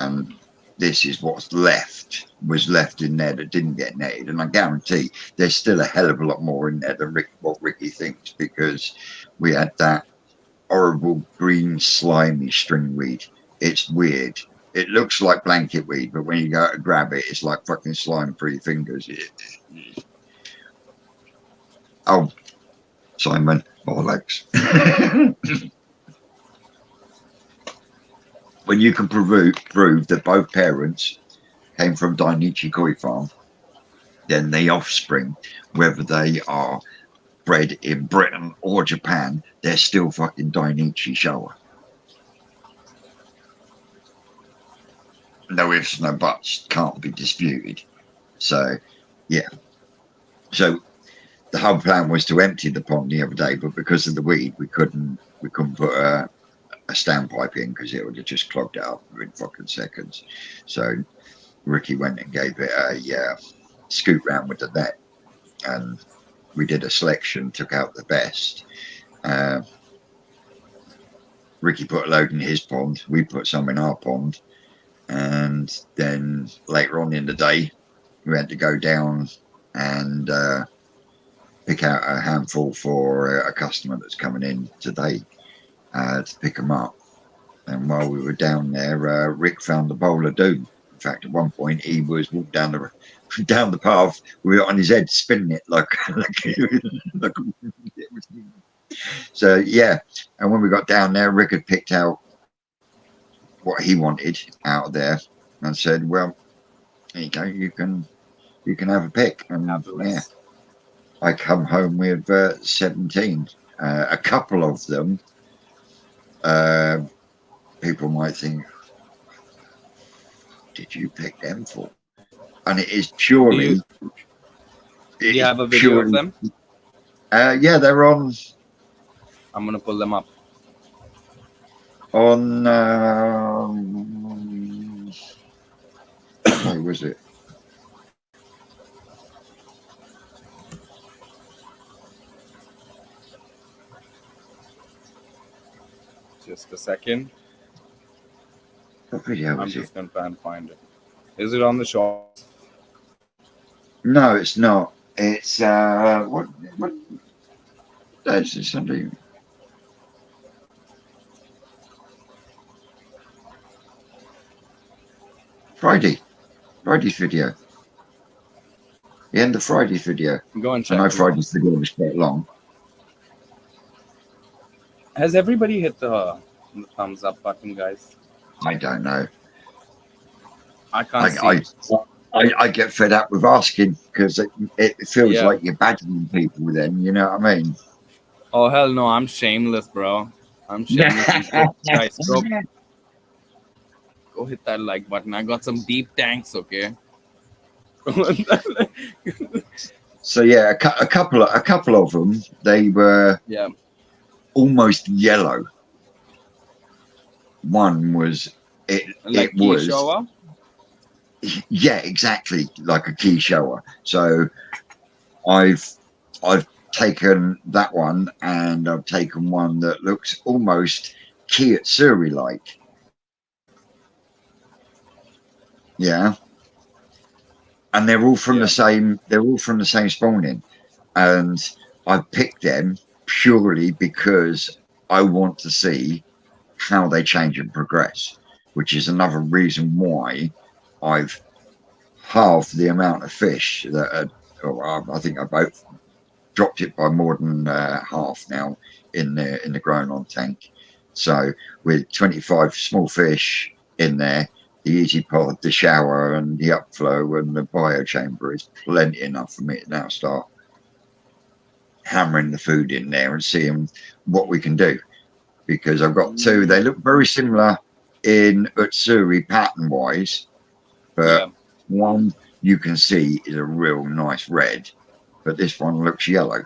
And this is what's was left in there that didn't get netted. And I guarantee there's still a hell of a lot more in there than what Ricky thinks, because we had that horrible green slimy stringweed. It's weird. It looks like blanket weed, but when you go to grab it, it's like fucking slime for your fingers. Oh, Simon, bollocks. When you can prove that both parents came from Dainichi Koi Farm, then the offspring, whether they are bred in Britain or Japan, they're still fucking Dainichi Showa. No ifs, no buts, can't be disputed. So, yeah. So the whole plan was to empty the pond the other day, but because of the weed, we couldn't put a standpipe in because it would have just clogged it up in fucking seconds. So Ricky went and gave it a scoot round with the net, and we did a selection, took out the best. Ricky put a load in his pond, we put some in our pond, and then later on in the day we had to go down and pick out a handful for a customer that's coming in today to pick them up. And while we were down there, Rick found the bowl of doom. In fact, at one point he was walking down the path, we were on his head spinning it like so yeah. And when we got down there, Rick had picked out what he wanted out of there and said, well, there you go, you can have a pick. And yeah, I come home with 17. A couple of them, people might think, did you pick them for? And it is purely. Do you have a video of them? Yeah, they're on. I'm gonna pull them up. On. Where was it? Just a second. What video I'm was just it? gonna try and find it. Is it on the shop? No, it's not. It's what day is it? Sunday. Friday's video. The end of Friday's video. Go and check. I know Friday's video was quite long. Has everybody hit the thumbs up button, guys? I don't know. I can't see. I get fed up with asking because it feels Yeah. like you're badgering people then, you know what I mean? Oh, hell no. I'm shameless, bro. I'm shameless. Guys, go hit that like button. I got some deep tanks, okay? So yeah, a couple of them, they were almost yellow. One was like it was Showa? Yeah, exactly, like a key shower. So I've taken that one, and I've taken one that looks almost Kiyottsuri like. Yeah. And they're all from the same spawning. And I picked them purely because I want to see how they change and progress, which is another reason why I've halved the amount of fish that I think I both dropped it by more than half now in the growing on tank. So with 25 small fish in there, the easy pod, the shower, and the upflow and the biochamber is plenty enough for me to now start hammering the food in there and seeing what we can do. Because I've got two, they look very similar in Utsuri pattern wise, but one you can see is a real nice red, but this one looks yellow.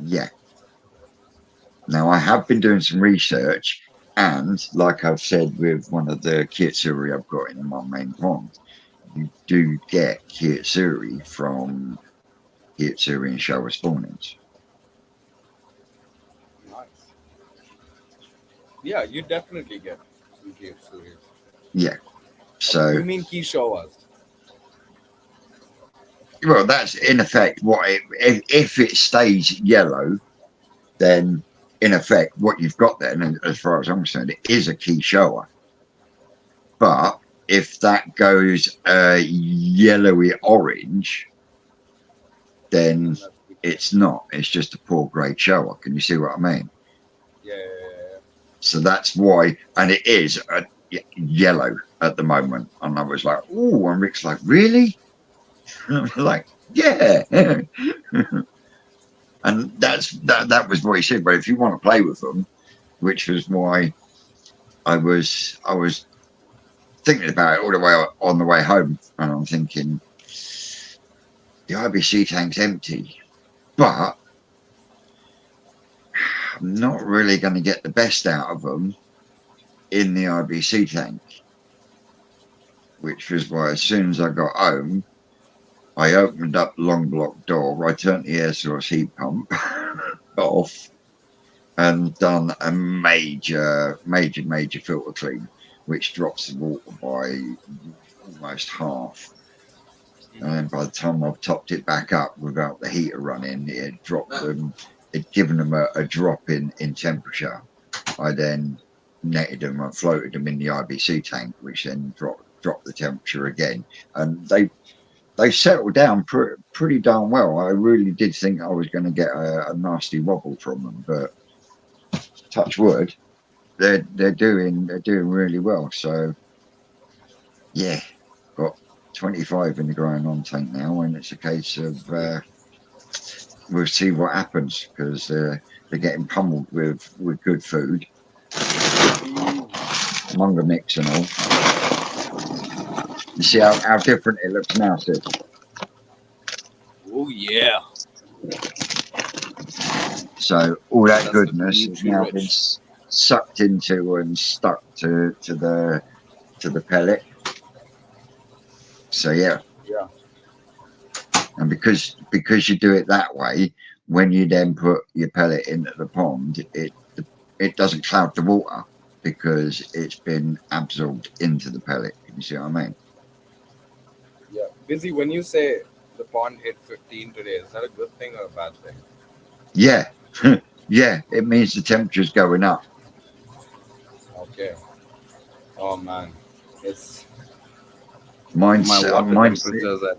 Yeah. Now I have been doing some research, and like I've said with one of the Kiyottsuri I've got in my main pond, you do get Kiyottsuri from Kiyottsuri and Showa spawnings. Nice. Yeah, you definitely get some cave sewage. Yeah. So, You mean key showers? well, that's in effect what if it stays yellow, then in effect what you've got then, and as far as I'm concerned, it is a key shower. But if that goes yellowy orange, then it's not. It's just a poor grade shower. Can you see what I mean? Yeah. So that's why, and it is yellow at the moment. And I was like, oh, and Rick's like, really? And I was like, yeah. And that was what he said. But if you want to play with them, which was why I was thinking about it all the way on the way home, and I'm thinking the IBC tank's empty, but I'm not really going to get the best out of them in the IBC tank, which was why as soon as I got home, I opened up the long block door, I turned the air source heat pump off, and done a major filter clean, which drops the water by almost half. And then by the time I've topped it back up without the heater running, it had dropped them. It'd given them a drop in temperature. I then netted them and floated them in the IBC tank, which then dropped the temperature again. And they settled down pretty darn well. I really did think I was going to get a nasty wobble from them, but touch wood, they're doing really well. So yeah, got 25 in the growing on tank now, and it's a case of we'll see what happens, because they're getting pummeled with good food, Mungo mix and all. You see how different it looks now, Sid? Oh yeah. So all that That's goodness has now been sucked into and stuck to the pellet. So yeah. And because you do it that way, when you then put your pellet into the pond, it doesn't cloud the water because it's been absorbed into the pellet. Can you see what I mean? Yeah. Busy, when you say the pond hit 15 today, is that a good thing or a bad thing? Yeah. Yeah, it means the temperature's going up. Okay. Oh man, it's Mine's my water temperature's at.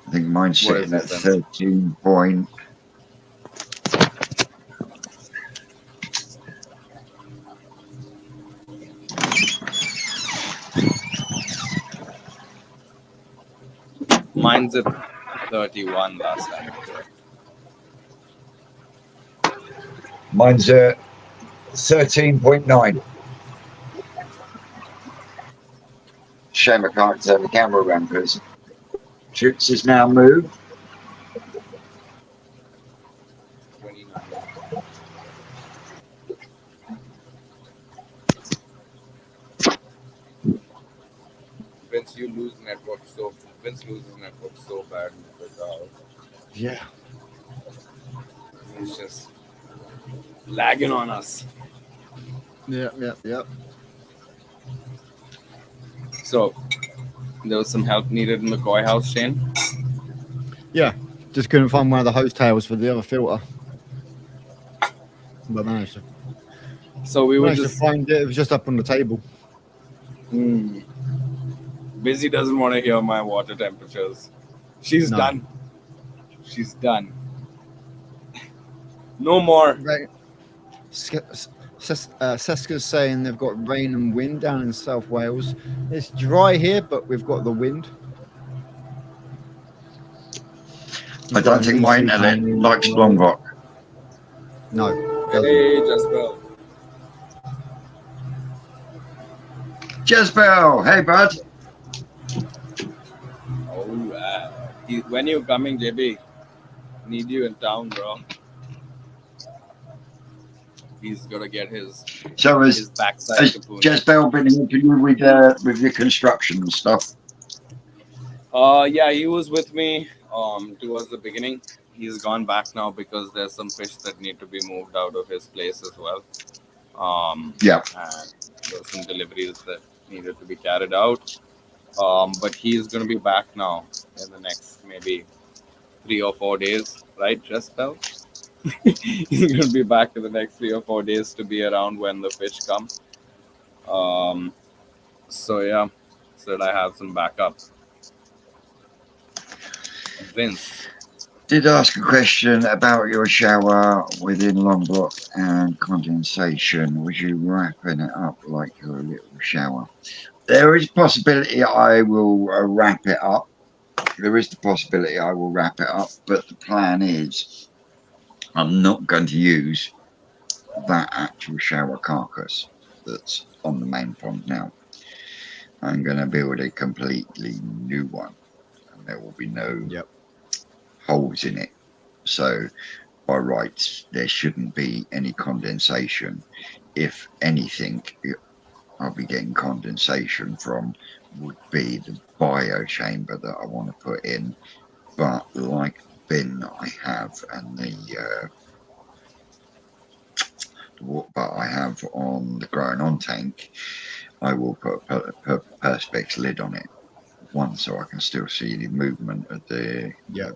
I think mine's sitting at 13 point. Mine's at 31 last time. Mine's at 13.9. Shame I can't turn the camera around because Tricks has now moved. 29. Vince loses network so bad with the house. Yeah. He's just lagging on us. Yep. So there was some help needed in the koi house, Shane. Yeah. Just couldn't find one of the hose tails for the other filter. But managed to. So we were Managed just to find it. It was just up on the table. Busy doesn't want to hear my water temperatures. She's done. She's done. No more. Right. Seska's saying they've got rain and wind down in South Wales. It's dry here, but we've got the wind. I don't think my internet likes Longlock. No. Hey, Jezebel. Jezebel, hey bud. Oh, when you coming, JB? Need you in town, bro. He's gonna get his backside. Has Jezebel been helping you with your construction and stuff? Yeah, he was with me towards the beginning. he's gone back now because there's some fish that need to be moved out of his place as well. Yeah. And there were some deliveries that needed to be carried out. But he's going to be back now in the next maybe 3 or 4 days, right, Jessica? He's going to be back in the next 3 or 4 days to be around when the fish come. Um, so yeah, so that I have some backup. Vince, Did ask a question about your shower within long block and condensation. Was you wrapping it up like your little shower? There is possibility I will wrap it up. There is the possibility I will wrap it up, but the plan is I'm not going to use that actual shower carcass that's on the main pond now. I'm going to build a completely new one, and there will be no Yep. holes in it. So by rights, there shouldn't be any condensation. If anything, I'll be getting condensation from would be the bio chamber that I want to put in. But like the bin that I have and the water butt I have on the growing on tank, I will put a perspex lid on it. One, so I can still see the movement of the media,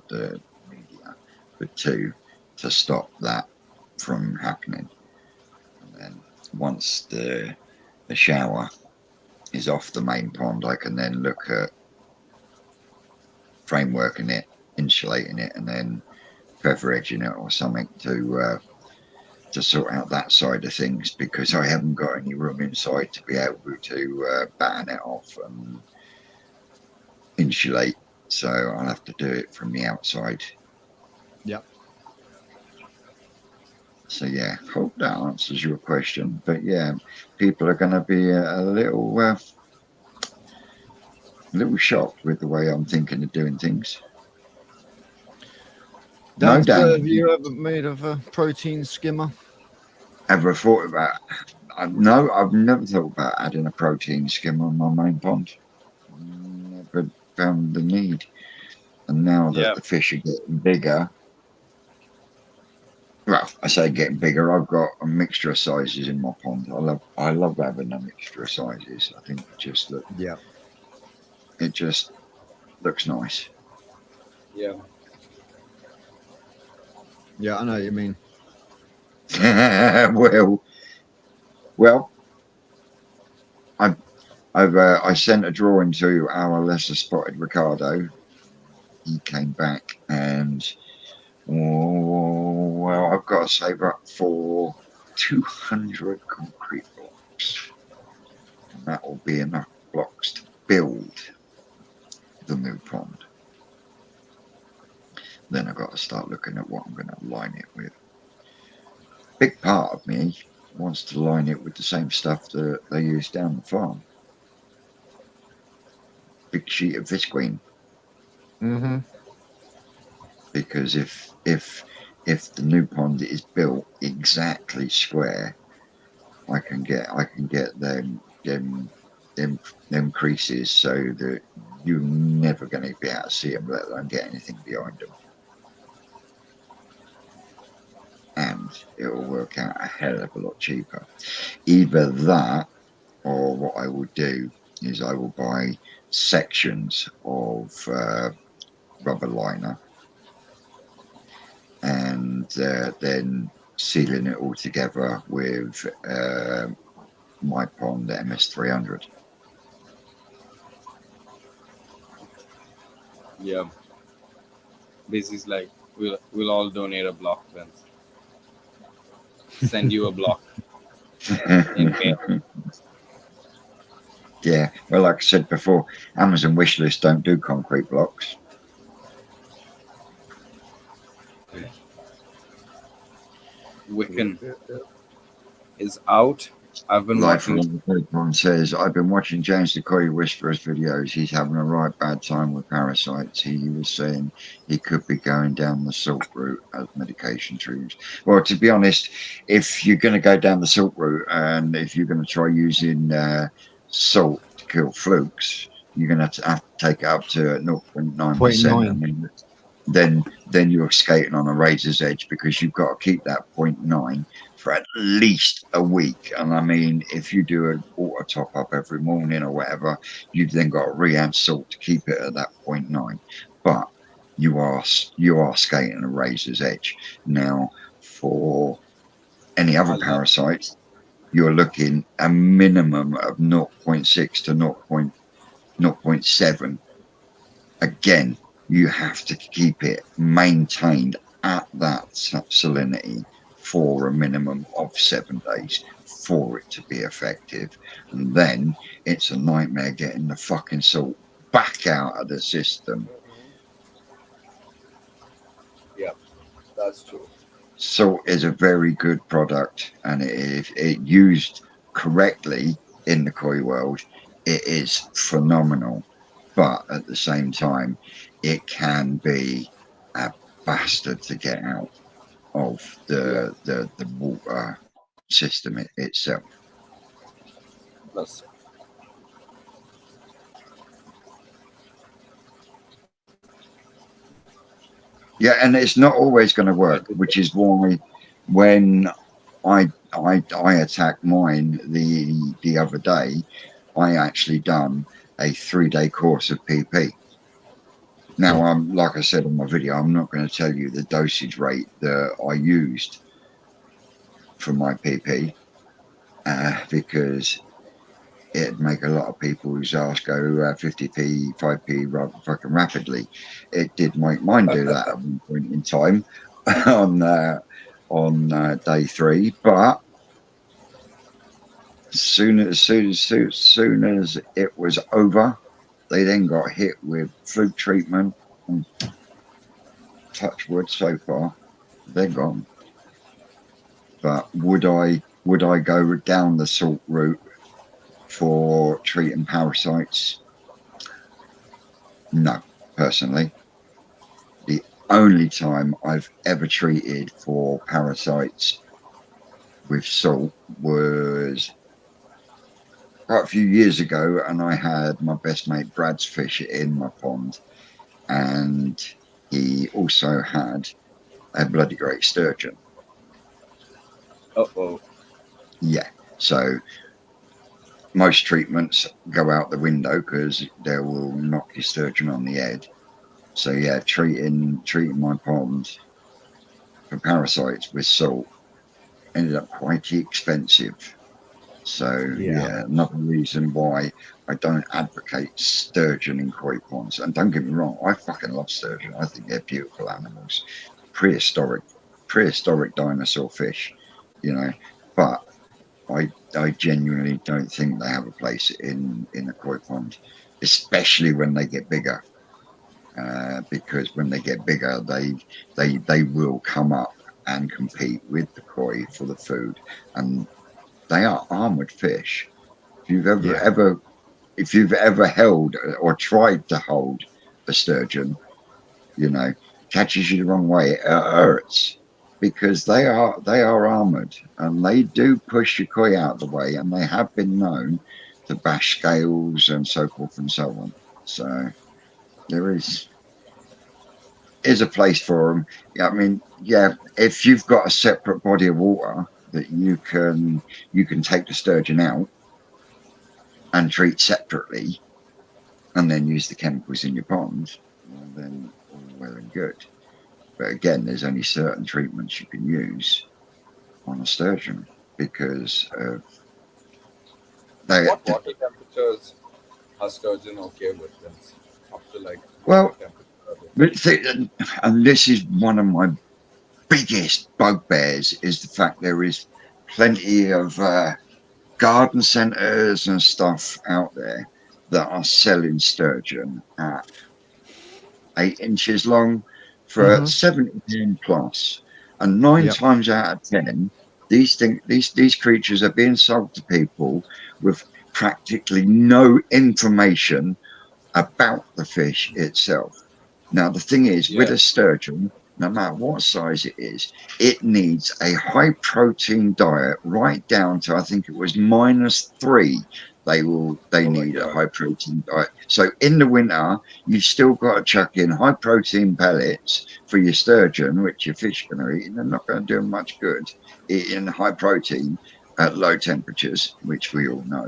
but two, to stop that from happening. And then once the shower is off the main pond, I can then look at frameworking it, insulating it, and then feather edging it or something to sort out that side of things, because I haven't got any room inside to be able to batten it off and insulate. So I'll have to do it from the outside. Yep. So yeah, hope that answers your question. But yeah, people are going to be a little shocked with the way I'm thinking of doing things. No doubt. Have you ever made of a protein skimmer? Ever thought about? No, I've never thought about adding a protein skim on my main pond. Never found the need. And now that the fish are getting bigger, well, I say getting bigger. I've got a mixture of sizes in my pond. I love having a mixture of sizes. I think it just looks nice. yeah, Yeah, I know what you mean. well, I sent a drawing to our lesser spotted Ricardo. He came back and well, I've got to save up for 200 concrete blocks, and that will be enough blocks to build the new pond. Then I've got to start looking at what I'm going to line it with. Big part of me wants to line it with the same stuff that they use down the farm. Big sheet of visqueen. Mm-hmm. Because if the new pond is built exactly square, I can get them creases so that you're never going to be able to see them, let alone get anything behind them. And it will work out a hell of a lot cheaper. Either that, or what I will do is I will buy sections of rubber liner and then sealing it all together with my pond MS300. yeah. Basically, it's like we'll all donate a block, Vince. Send you a block. Yeah, well, like I said before, Amazon wishlist don't do concrete blocks. Wiccan is out. I've been Like watching. one says, I've been watching James the Coy Whisperer's videos. He's having a right bad time with parasites. He was saying he could be going down the salt route as medication treatment. Well, to be honest, if you're going to go down the salt route and if you're going to try using salt to kill flukes, you're going to have to take it up to 0.9%. I mean, then you're skating on a razor's edge, because you've got to keep that 0.9 for at least a week. And I mean, if you do a water top up every morning or whatever, you've then got to re-add salt to keep it at that 0.9. But you are skating a razor's edge. Now, for any other parasites, you're looking a minimum of 0.6 to 0.7. Again, you have to keep it maintained at that salinity for a minimum of 7 days for it to be effective. And then it's a nightmare getting the fucking salt back out of the system. Yeah, that's true. Salt is a very good product, and if it used correctly in the koi world, it is phenomenal. But at the same time, it can be a bastard to get out of the water system itself. Plus, Yeah, and it's not always going to work, which is why when I attacked mine the other day, I actually done a 3-day course of PP. Now, I'm like I said in my video, I'm not going to tell you the dosage rate that I used for my PP, because it'd make a lot of people's ass go 50p, 5p rather fucking rapidly. It did make mine do that at one point in time on day 3, but soon as it was over, they then got hit with fluke treatment, and touch wood, so far they're gone. But would I go down the salt route for treating parasites? No, personally. The only time I've ever treated for parasites with salt was quite a few years ago, and I had my best mate Brad's fish in my pond, and he also had a bloody great sturgeon. oh, Yeah, so most treatments go out the window because they will knock your sturgeon on the head. So yeah, treating my pond for parasites with salt ended up quite expensive. So yeah, another reason why I don't advocate sturgeon in koi ponds. And don't get me wrong, I fucking love sturgeon. I think they're beautiful animals, prehistoric dinosaur fish, you know. But I genuinely don't think they have a place in a koi pond, especially when they get bigger. Because when they get bigger, they will come up and compete with the koi for the food, and they are armored fish. If you've ever held or tried to hold a sturgeon, you know, catches you the wrong way, it hurts, because they are armored, and they do push your koi out of the way, and they have been known to bash scales and so forth and so on. So there is a place for them. I mean, yeah, if you've got a separate body of water that you can take the sturgeon out and treat separately, and then use the chemicals in your pond, well, then all well and good. But again, there's only certain treatments you can use on a sturgeon, because of what water temperatures are sturgeon okay with? That's up to like well, temperature? and this is one of my biggest bugbears, is the fact there is plenty of garden centres and stuff out there that are selling sturgeon at 8 inches long for £70 plus, and 9 times out of 10, these creatures are being sold to people with practically no information about the fish itself. Now, the thing is, with a sturgeon, no matter what size it is, it needs a high protein diet, right down to, I think it was -3, they need a high protein diet. So in the winter, you've still got to chuck in high protein pellets for your sturgeon, which your fish are going to eat, and they're not going to do them much good eating high protein at low temperatures, which we all know.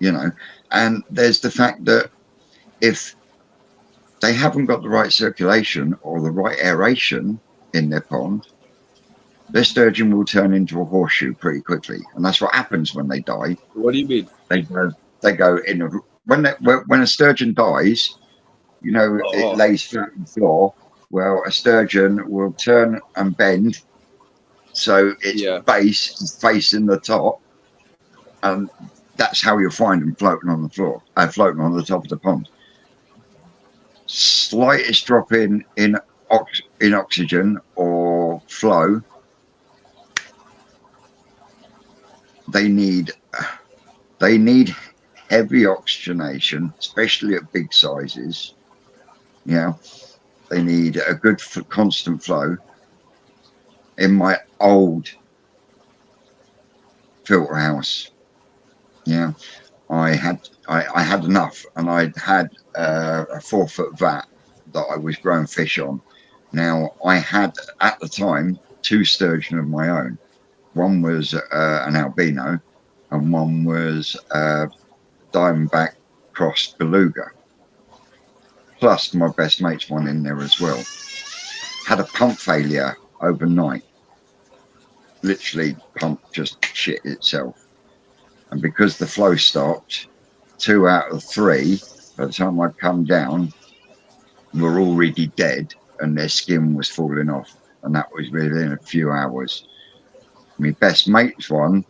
Yeah. And there's the fact that if they haven't got the right circulation or the right aeration in their pond, their sturgeon will turn into a horseshoe pretty quickly, and that's what happens when they die. What do you mean? They go in when a sturgeon dies, it lays flat on the floor. Well, a sturgeon will turn and bend, so its base is facing the top, and that's how you'll find them floating on the floor, floating on the top of the pond. Slightest drop in oxygen or flow, they need heavy oxygenation, especially at big sizes. They need a good constant flow. In my old filter house, I had enough, and I had a 4-foot vat that I was growing fish on. Now, I had at the time 2 sturgeon of my own. One was an albino, and one was diamondback crossed beluga. Plus my best mate's one in there as well. Had a pump failure overnight. Literally, pump just shit itself. And because the flow stopped, 2 out of 3, by the time I'd come down, were already dead, and their skin was falling off. And that was within a few hours. My best mate's one,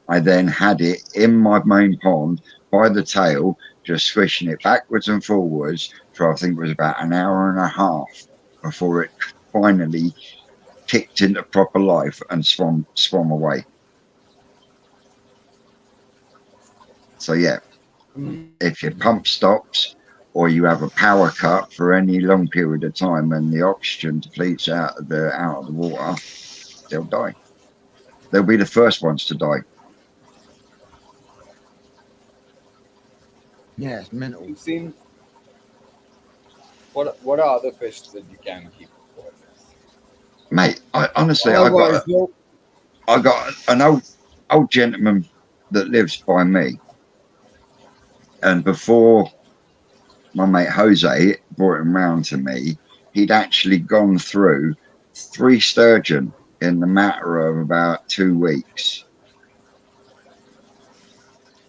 I then had it in my main pond by the tail, just swishing it backwards and forwards for I think it was about an hour and a half before it finally kicked into proper life and swam away. So if your pump stops or you have a power cut for any long period of time and the oxygen depletes out of the water, they'll die. They'll be the first ones to die. Yeah, it's mental. You've seen what are other fish that you can keep for this? Mate, I got an old gentleman that lives by me, and before my mate Jose brought him round to me, he'd actually gone through 3 sturgeon in the matter of about 2 weeks.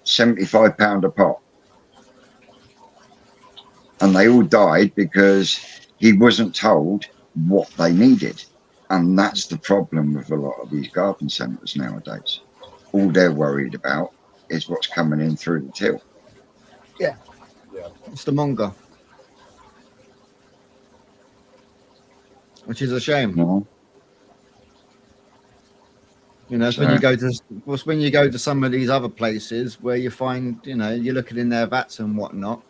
£75 a pot. And they all died because he wasn't told what they needed. And that's the problem with a lot of these garden centres nowadays. All they're worried about is what's coming in through the till. Yeah. It's the monga. Which is a shame. Mm-hmm. It's when you go to some of these other places where you find, you're looking in their vats and whatnot,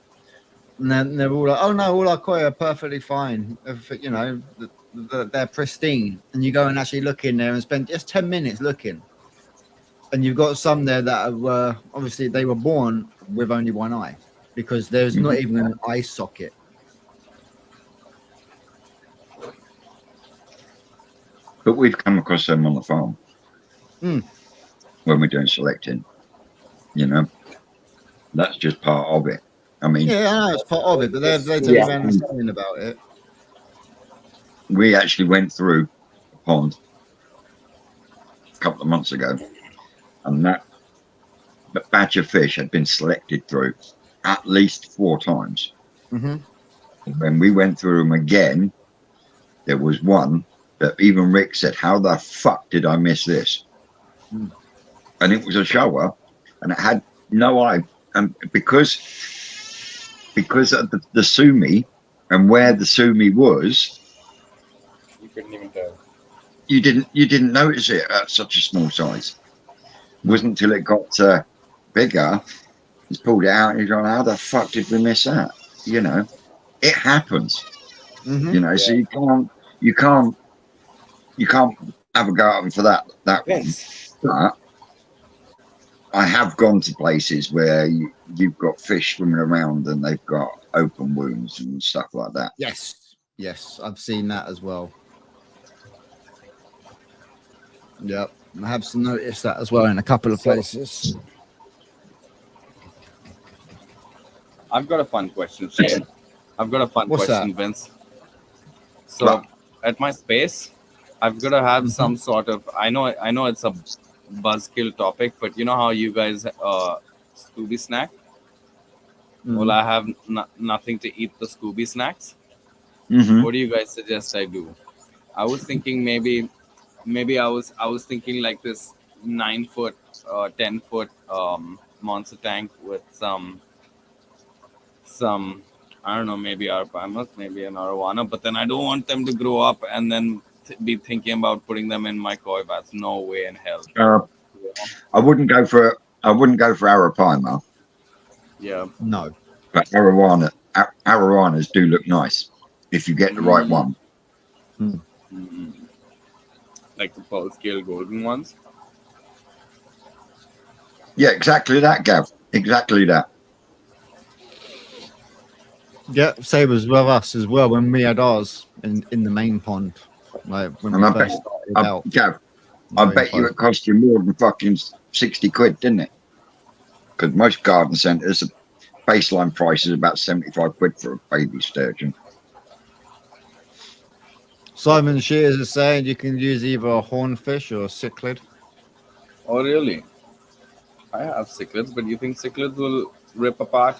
and then they're all like, oh no, all our koi are perfectly fine. They're pristine. And you go and actually look in there and spend just 10 minutes looking. And you've got some there that were, obviously they were born with only one eye because there's not even an eye socket. But we've come across them on the farm. When we're doing selecting, that's just part of it. I mean, yeah, I know it's part of it, but they're telling understanding about it. We actually went through a pond a couple of months ago, and that batch of fish had been selected through at least 4 times. When we went through them again, there was one that even Rick said, "How the fuck did I miss this?" And it was a shower, and it had no eye, and because of the sumi and where the sumi was, You couldn't even tell. You didn't notice it at such a small size. It wasn't until it got bigger, he's pulled it out and he's gone, "How the fuck did we miss that?" It happens. So you can't have a go at them for that one. But I have gone to places where you've got fish swimming around and they've got open wounds and stuff like that. Yes, I've seen that as well. Yep, I have noticed that as well in a couple of places. I've got a fun question, Shane. I've got a fun What's question, that? Vince. So Right. at my space, I've got to have Mhm. some sort of. I know it's a buzzkill topic, but you know how you guys Scooby snack. Well, I have nothing to eat the Scooby snacks. Mm-hmm. What do you guys suggest I do? I was thinking maybe I was thinking like this 9 foot, 10 foot monster tank with some I don't know, maybe Arapamas, maybe an arowana, but then I don't want them to grow up and then be thinking about putting them in my koi baths. No way in hell. You know? I wouldn't go for Arapaima, Yeah. No. but arowanas do look nice if you get the right one. Mm. Like the pearl scale golden ones. Yeah, exactly that, Gav. Exactly that. Yeah, same as with us as well when we had ours in the main pond, like when And we I first bet, started out. Gav, I Very bet you close. it cost you more than fucking 60 quid, didn't it? Because most garden centres, the baseline price is about 75 quid for a baby sturgeon. Simon Shears is saying you can use either a hornfish or a cichlid. Oh really? I have cichlids, but you think cichlids will rip apart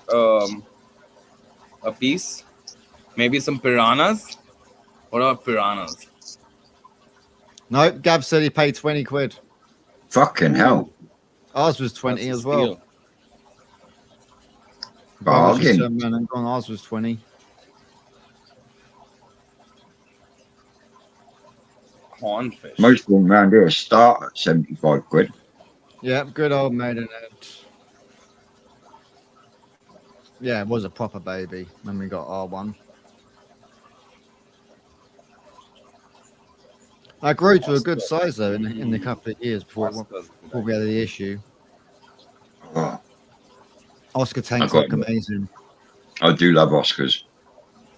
a piece? Maybe some piranhas? What are piranhas? No, Gav said he paid 20 quid. Fucking hell. Ours was 20 That's a as well. steal. Brother's just Bargain. turned around and gone, ours was 20. Hornfish. Most of them around here start at 75 quid. Yeah, good old maidenhead. Yeah, it was a proper baby when we got our one. I grew to a good size though in the couple of years before we had the issue. Oh, Oscar tanks got look it. amazing. I do love Oscars.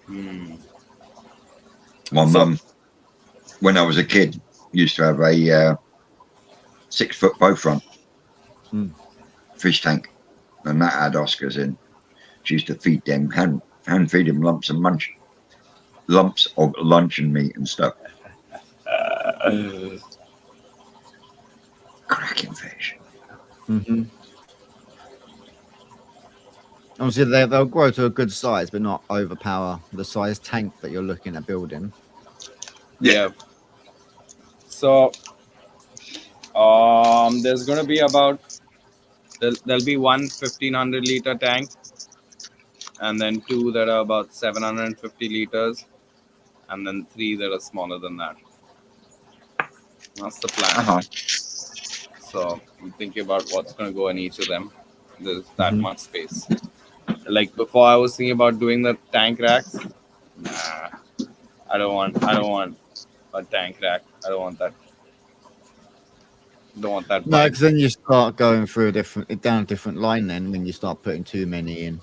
Hmm. My So- mum, when I was a kid, used to have a 6-foot bow front fish tank, and that had Oscars in. She used to feed them, hand feed them lumps of luncheon meat and stuff. Cracking fish. Mm-hmm. Obviously, they'll grow to a good size, but not overpower the size tank that you're looking at building. Yeah. So there's gonna be about there'll be one 1500 liter tank, and then two that are about 750 liters, and then three that are smaller than that. That's the plan. Uh-huh. So I'm thinking about what's gonna go in each of them. There's that Mhm. much space. Like before, I was thinking about doing the tank racks. Nah, I don't want a tank rack. I don't want that. Don't want that. No, vibe. because then you start going through down a different line. Then when you start putting too many in.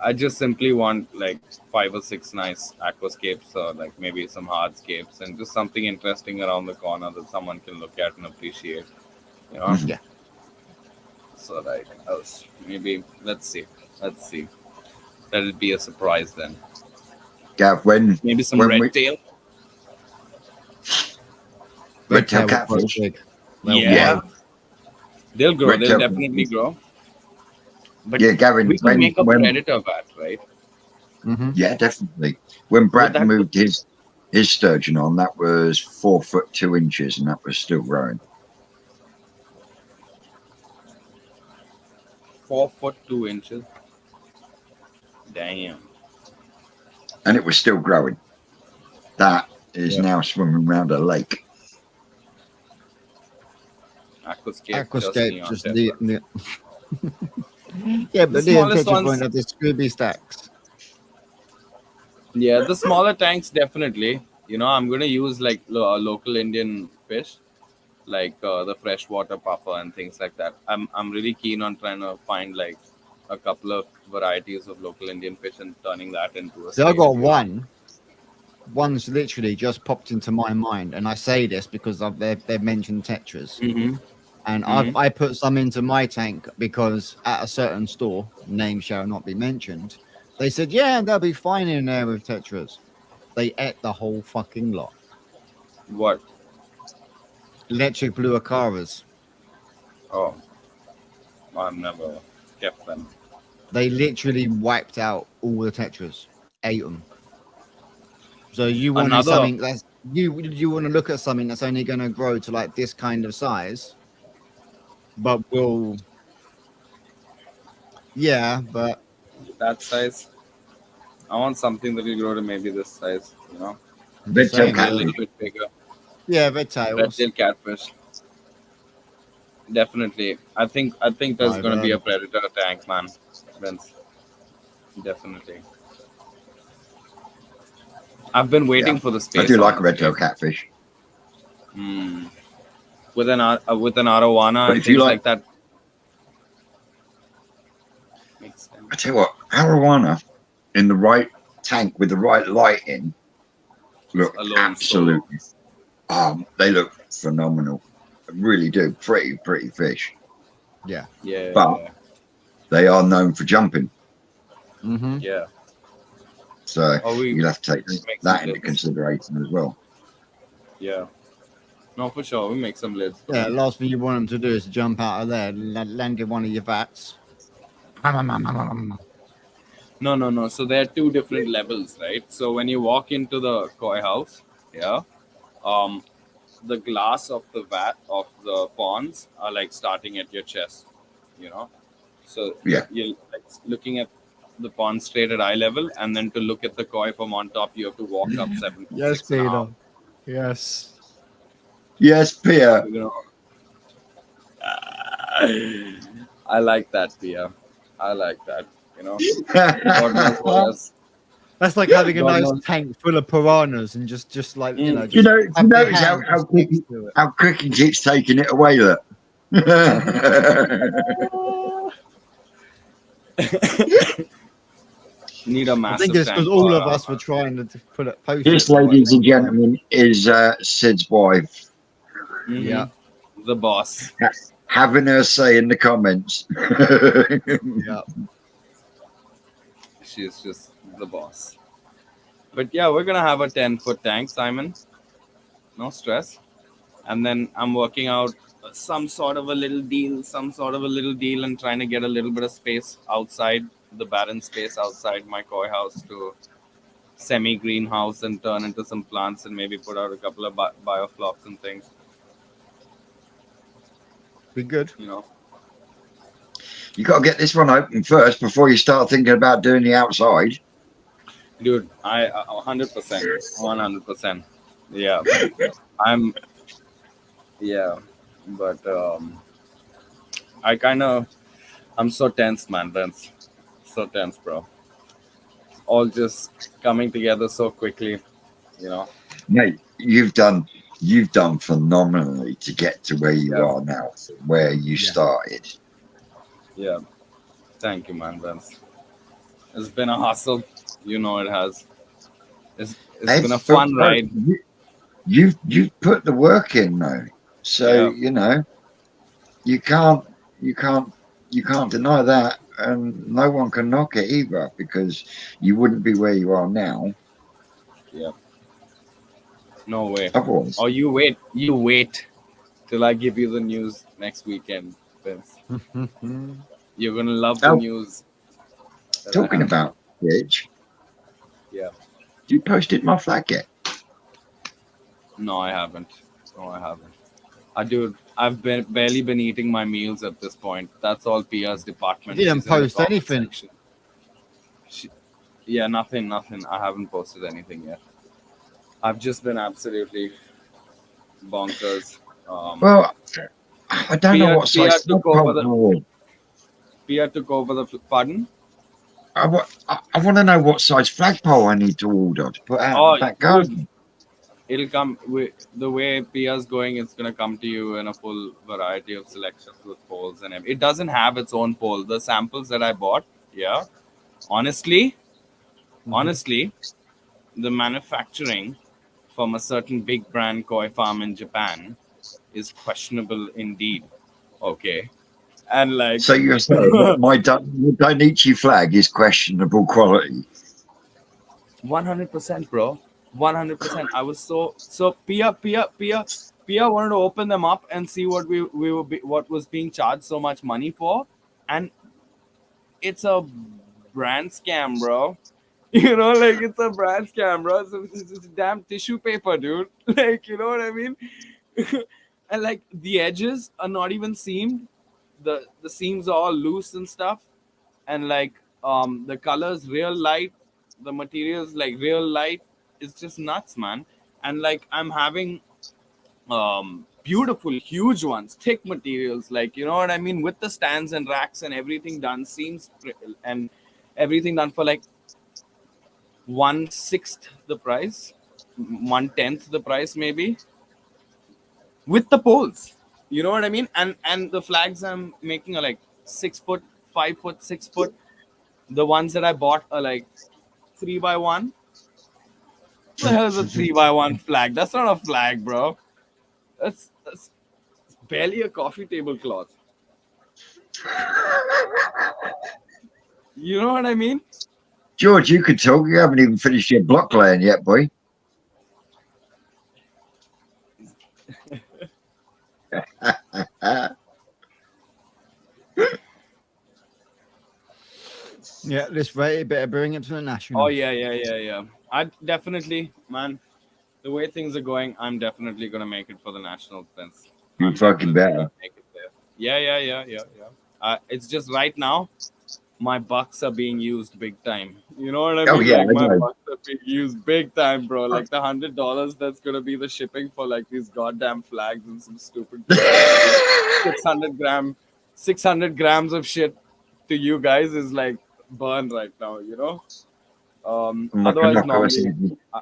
I just simply want like 5 or 6 nice aquascapes, or like maybe some hardscapes, and just something interesting around the corner that someone can look at and appreciate. You know. Mhm. Yeah. So like, maybe let's see. Let it be a surprise then. Gav, when Maybe some When red we- tail. red-tail Red tail will grow catfish, big. They'll Yeah. They'll grow. Red They'll tail- definitely grow. But yeah, Gavin, we can when, make a when predator vat, right? Mhm. yeah, definitely. When Brad that moved his sturgeon on, that was 4 foot 2 inches, and that was still growing. 4 foot 2 inches. Damn. And it was still growing. That is Yeah. now swimming around a lake. Aquascape, just neon the, temper. yeah, but The the smallest pictures ones- won't have the Scooby stacks. Yeah, the smaller tanks definitely. You know, I'm gonna use like local Indian fish, like the freshwater puffer and things like that. I'm really keen on trying to find like a couple of varieties of local Indian fish and turning that into a So I steak. got one. One's literally just popped into my mind, and I say this because they've mentioned tetras, Mm-hmm. and Mm-hmm. I put some into my tank because at a certain store, name shall not be mentioned, they said, yeah, they'll be fine in there with tetras. They ate the whole fucking lot. What? Electric blue acaras. Oh, I've never kept them. They literally wiped out all the tetras, ate them. So you wanted Another. something that's you want to look at something that's only going to grow to like this kind of size, but will but That size. I want something that will grow to maybe this size. You know, I'm just Red-tailed saying, maybe a man. little catfish. bit bigger. Yeah, red tails. Red-tailed catfish. Definitely. I think there's I've gonna be heard a of it. predator tank, man. Vince. Definitely. I've been waiting Yeah, for the I space, do like honestly. red-tailed catfish. Mm. With an arowana But and if you things like, like that. Makes I sense. tell you what, arowana in the right tank with the right lighting Just look alone, solo. absolutely. They look phenomenal. They really do. Pretty fish. Yeah. But Yeah. they are known for jumping, Mm-hmm. Yeah. so Oh, we you'll have to take make some that into lids. consideration as well. Yeah. No, for sure. We make some lids for Yeah. them. Last thing you want them to do is to jump out of there, land in one of your vats. No. So there are two different levels, right? So when you walk into the koi house, yeah, um, the glass of the vat of the ponds are like starting at your chest, you know. So Yeah, you're like looking at the pond straight at eye level, and then to look at the koi from on top, you have to walk up Yes, 6.5. Peter. Yes. yes, Pia. You know, I like that, Pia. I like that. You know, God knows what else. That's like having a God nice knows. tank full of piranhas and just like Mm. just Do you have your notice hand just next to it. how quick he keeps taking it away? Look. Need a I think massive it's because tank all for of us were trying to post it This, for like ladies and 10 times. gentlemen, is Sid's wife Yeah, the boss. having her say in the comments. yeah. She's just the boss. But yeah, we're gonna have a 10-foot tank, Simon. No stress. And then I'm working out some sort of a little deal, and trying to get a little bit of space outside the barren space outside my koi house to semi greenhouse and turn into some plants and maybe put out a couple of bioflocks and things. Be good. You know, You got to get this one open first before you start thinking about doing the outside. dude, I 100%, 100%. Yeah, I'm yeah, but I'm so tense, man. Vince, so tense, bro. All just coming together so quickly. You know. Mate, you've done phenomenally to get to where you Yeah. are now, from where you Yeah. started. Yeah. Thank you, man, Vince. It's been a hustle. You know it has. It's been a fun But ride. you've put the work in though, so Yeah. you know you can't you can't you can't deny that, and no one can knock it either because you wouldn't be where you are now Yeah. No way. otherwise. Oh, you wait. You wait till I give you the news next weekend, Vince. You're gonna love the Oh, news that I talking have. about which, Yeah. you posted my flag yet? No, I haven't. No, I haven't. Dude, I've barely been eating my meals at this point. That's all Pia's department. You didn't She's in the post comment anything. section. Yeah, nothing. I haven't posted anything yet. I've just been absolutely bonkers. Well, I don't know Pia, what size flagpole I want. Pia took over the pardon. I want to know what size flagpole I need to order to put out in Oh, the back dude, garden. it'll come with the way Pia's going. It's gonna come to you in a full variety of selections with poles and everything. It doesn't have its own pole. The samples that I bought, yeah, honestly, honestly, the manufacturing from a certain big brand koi farm in Japan is questionable indeed. Okay, and like So you're saying that my Dainichi flag is questionable quality? 100%, bro. 100%. I was so Pia wanted to open them up and see what what was being charged so much money for, and it's a brand scam, bro. You know, like it's a brand scam, bro. So it's damn tissue paper, dude. Like, you know what I mean? And like the edges are not even seamed. The seams are all loose and stuff. And like the colors real light, the materials like real light. It's just nuts, man. And like I'm having beautiful huge ones, thick materials, like you know what I mean, with the stands and racks and everything done, and everything done for like 1/6 the price, 1/10 the price maybe, with the poles. You know what I mean? And the flags I'm making are like 6 foot, 5 foot, 6 foot. The ones that I bought are like 3x1. What the hell is a 3x1 flag? That's not a flag, bro. That's barely a coffee table cloth. You know what I mean? George, you could talk. You haven't even finished your block laying yet, boy. Yeah, this rate better bring it to the national. Oh yeah. I definitely, man. The way things are going, I'm definitely gonna make it for the national defense. You I'm fucking definitely better. gonna make it there. Yeah. It's just right now, my bucks are being used big time. You know what I mean? Oh yeah, Like I my know. bucks are being used big time, bro. Like the $100 that's gonna be the shipping for like these goddamn flags and some stupid 600 grams of shit to you guys is like burned right now. You know. Otherwise, normally, uh,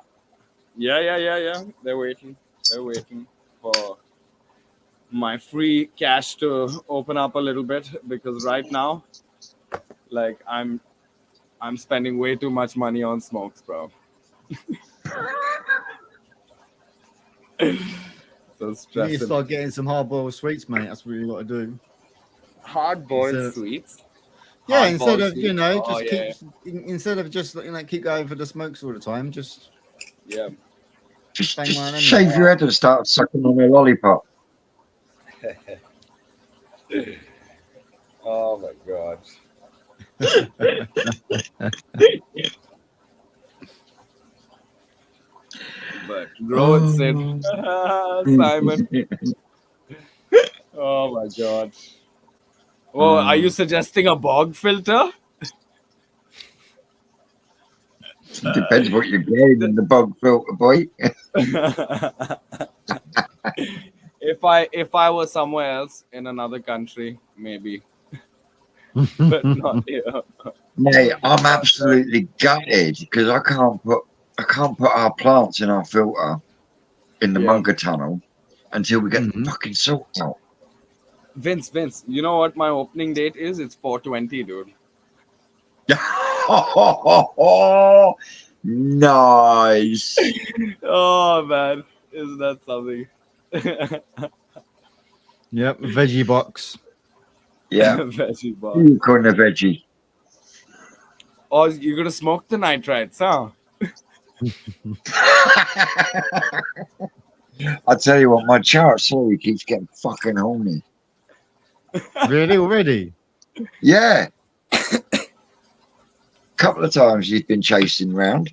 yeah. They're waiting. They're waiting for my free cash to open up a little bit because right now, like I'm spending way too much money on smokes, bro. So You need to stressing. start getting some hard-boiled sweets, mate. That's what you got to do. Hard boiled Instead of- sweets. Yeah, Hard instead boiled of sweets. Oh, just yeah, instead of just keep going for the smokes all the time, just yeah. Just, bang just one of them. shave your head and start sucking on a lollipop. Oh my god. But grow it, Sid. Simon. Oh my god. Oh, are you suggesting a bog filter? Depends what you're getting in the bog filter, boy. If I was somewhere else in another country, maybe, but not here. Mate, I'm absolutely gutted because I can't put our plants in our filter in the Yeah. Munger tunnel until we get the Mhm. fucking salt out. Vince, you know what my opening date is? It's 4/20, dude. Nice. Oh man, isn't that something? Yep, veggie box. Yeah. Veggie bar. Unicorn a veggie. Oh, you're gonna smoke the nitrites, huh? I tell you what, my chart sorry keeps getting fucking horny. Really already? Yeah. Couple of times he's been chasing round.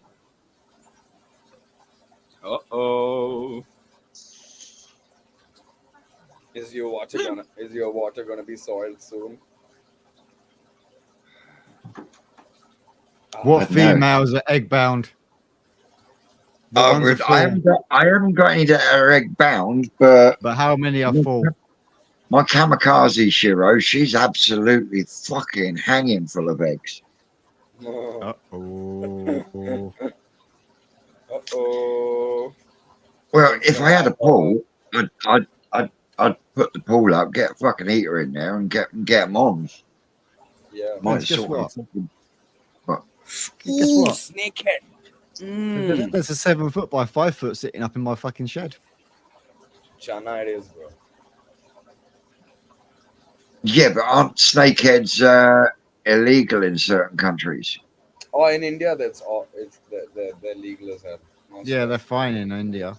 Uh-oh. Is your water gonna be soiled soon? What No. females are egg bound? What ones are I haven't got any that are egg bound, but But how many are full? my kamikaze Shiro, she's absolutely fucking hanging full of eggs. Uh-oh. Uh-oh. Well, if I had a pool, I'd put the pool up, get a fucking heater in there, and get them on. Yeah. Might guess sort what? of fucking- But Guess what? Snakehead. There's a 7 foot by 5 foot sitting up in my fucking shed. Chana it is, bro. yeah, but aren't snakeheads illegal in certain countries? Oh, in India, that's all. It's they're legal as hell. No Yeah, they're stress. fine in India.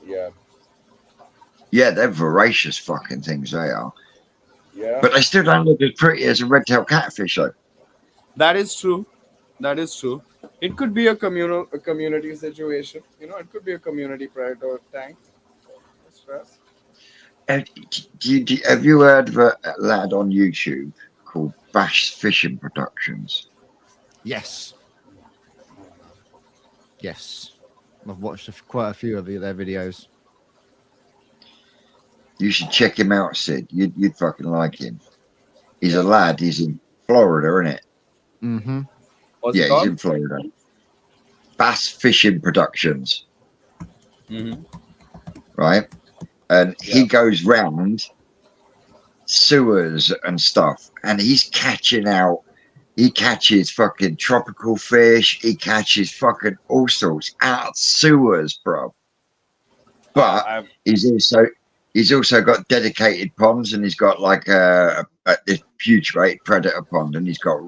Yeah. Yeah, they're voracious fucking things. They are, Yeah. but they still don't look as pretty as a red-tailed catfish, though. That is true. That is true. It could be a community situation. You know, it could be a community predator tank. No stress. Have you heard of a lad on YouTube called Bash Fishing Productions? Yes. Yes. I've watched quite a few of their videos. You should check him out, Sid. You'd fucking like him. He's a lad. He's in Florida, isn't it? Mm-hmm. What's Yeah, it he's called? in Florida. Bass Fishing Productions, Mm-hmm. right? And he Yeah. goes round sewers and stuff, and he's catching out. He catches fucking tropical fish. He catches fucking all sorts out of sewers, bro. But I've he's also got dedicated ponds, and he's got like a putrid predator pond, and he's got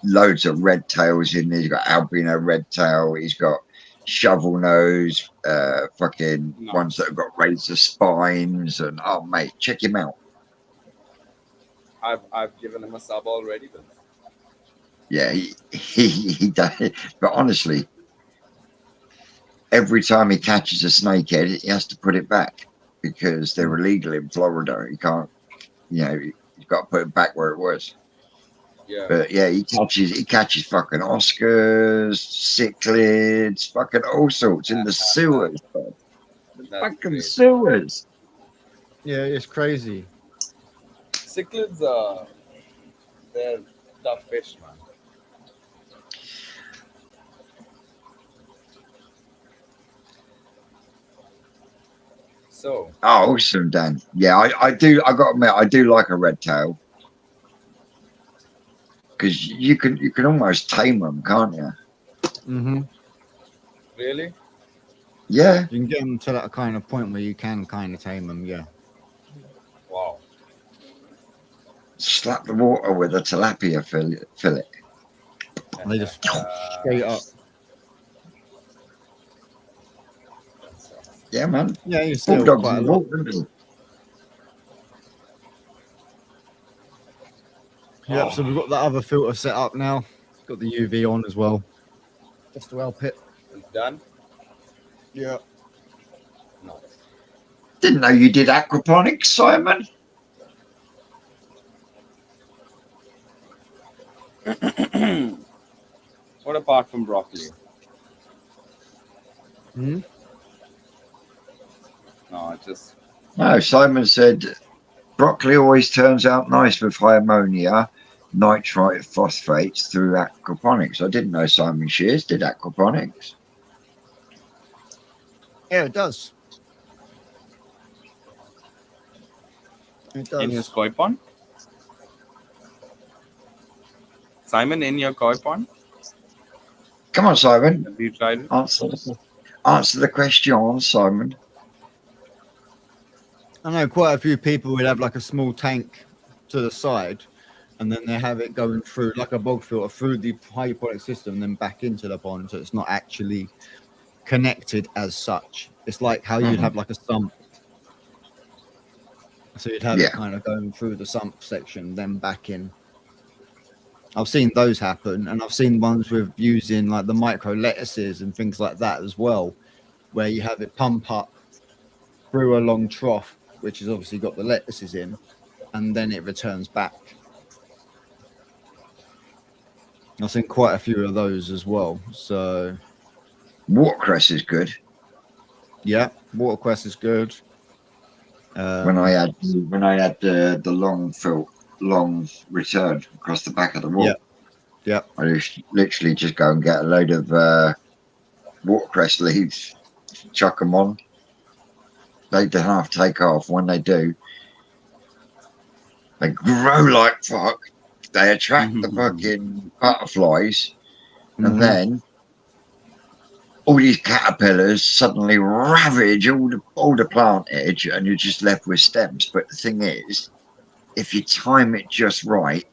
loads of red tails in there. He's got albino red tail. He's got shovel nose, fucking Nice. ones that have got razor spines, and oh mate, check him out. I've given him a sub already, but Yeah, he does. But honestly, every time he catches a snakehead, he has to put it back because they're illegal in Florida. He can't, he's got to put it back where it was. yeah. But yeah, he catches fucking Oscars, cichlids, fucking all sorts in the sewers, bro. That's Fucking great. sewers. Yeah, it's crazy. Cichlids, they're tough fish, man. So, Oh, awesome, Dan. Yeah, I do. I got to admit, I do like a red tail because you can almost tame them, can't you? Mm-hmm. really? Yeah. You can get them to that kind of point where you can kind of tame them. Yeah. Wow. Slap the water with a tilapia fillet. They just straight up. Yeah, man. Yeah, you see Bulldogs quite a in the lot. water, isn't Yep. So we've got that other filter set up now. Got the UV on as well. Just to help it. It's done? Yeah. No. Didn't know you did aquaponics, Simon. What apart from broccoli? Hmm? No, it just No, Simon said broccoli always turns out nice with high ammonia, nitrite, phosphates through aquaponics. I didn't know Simon Shears did aquaponics. Yeah, it does. It in his does. koi pond. Simon, in your koi pond, Come on, Simon. have you tried it? Answer the question, Simon. I know quite a few people would have like a small tank to the side, and then they have it going through like a bog filter through the hydroponic system, and then back into the pond, so it's not actually connected as such. It's like how you'd have like a sump. So you'd have Yeah. it kind of going through the sump section, then back in. I've seen those happen, and I've seen ones with using like the micro lettuces and things like that as well, where you have it pump up through a long trough, which has obviously got the lettuces in, and then it returns back. I've seen quite a few of those as well. So Watercress is good. yeah, watercress is good. When I had the long return across the back of the wall. Yeah. I just literally just go and get a load of watercress leaves, chuck them on, They don't have to take off. When they do, they grow like fuck. They attract the fucking butterflies, and Mhm. then all these caterpillars suddenly ravage all the plant edge, and you're just left with stems. But the thing is, if you time it just right,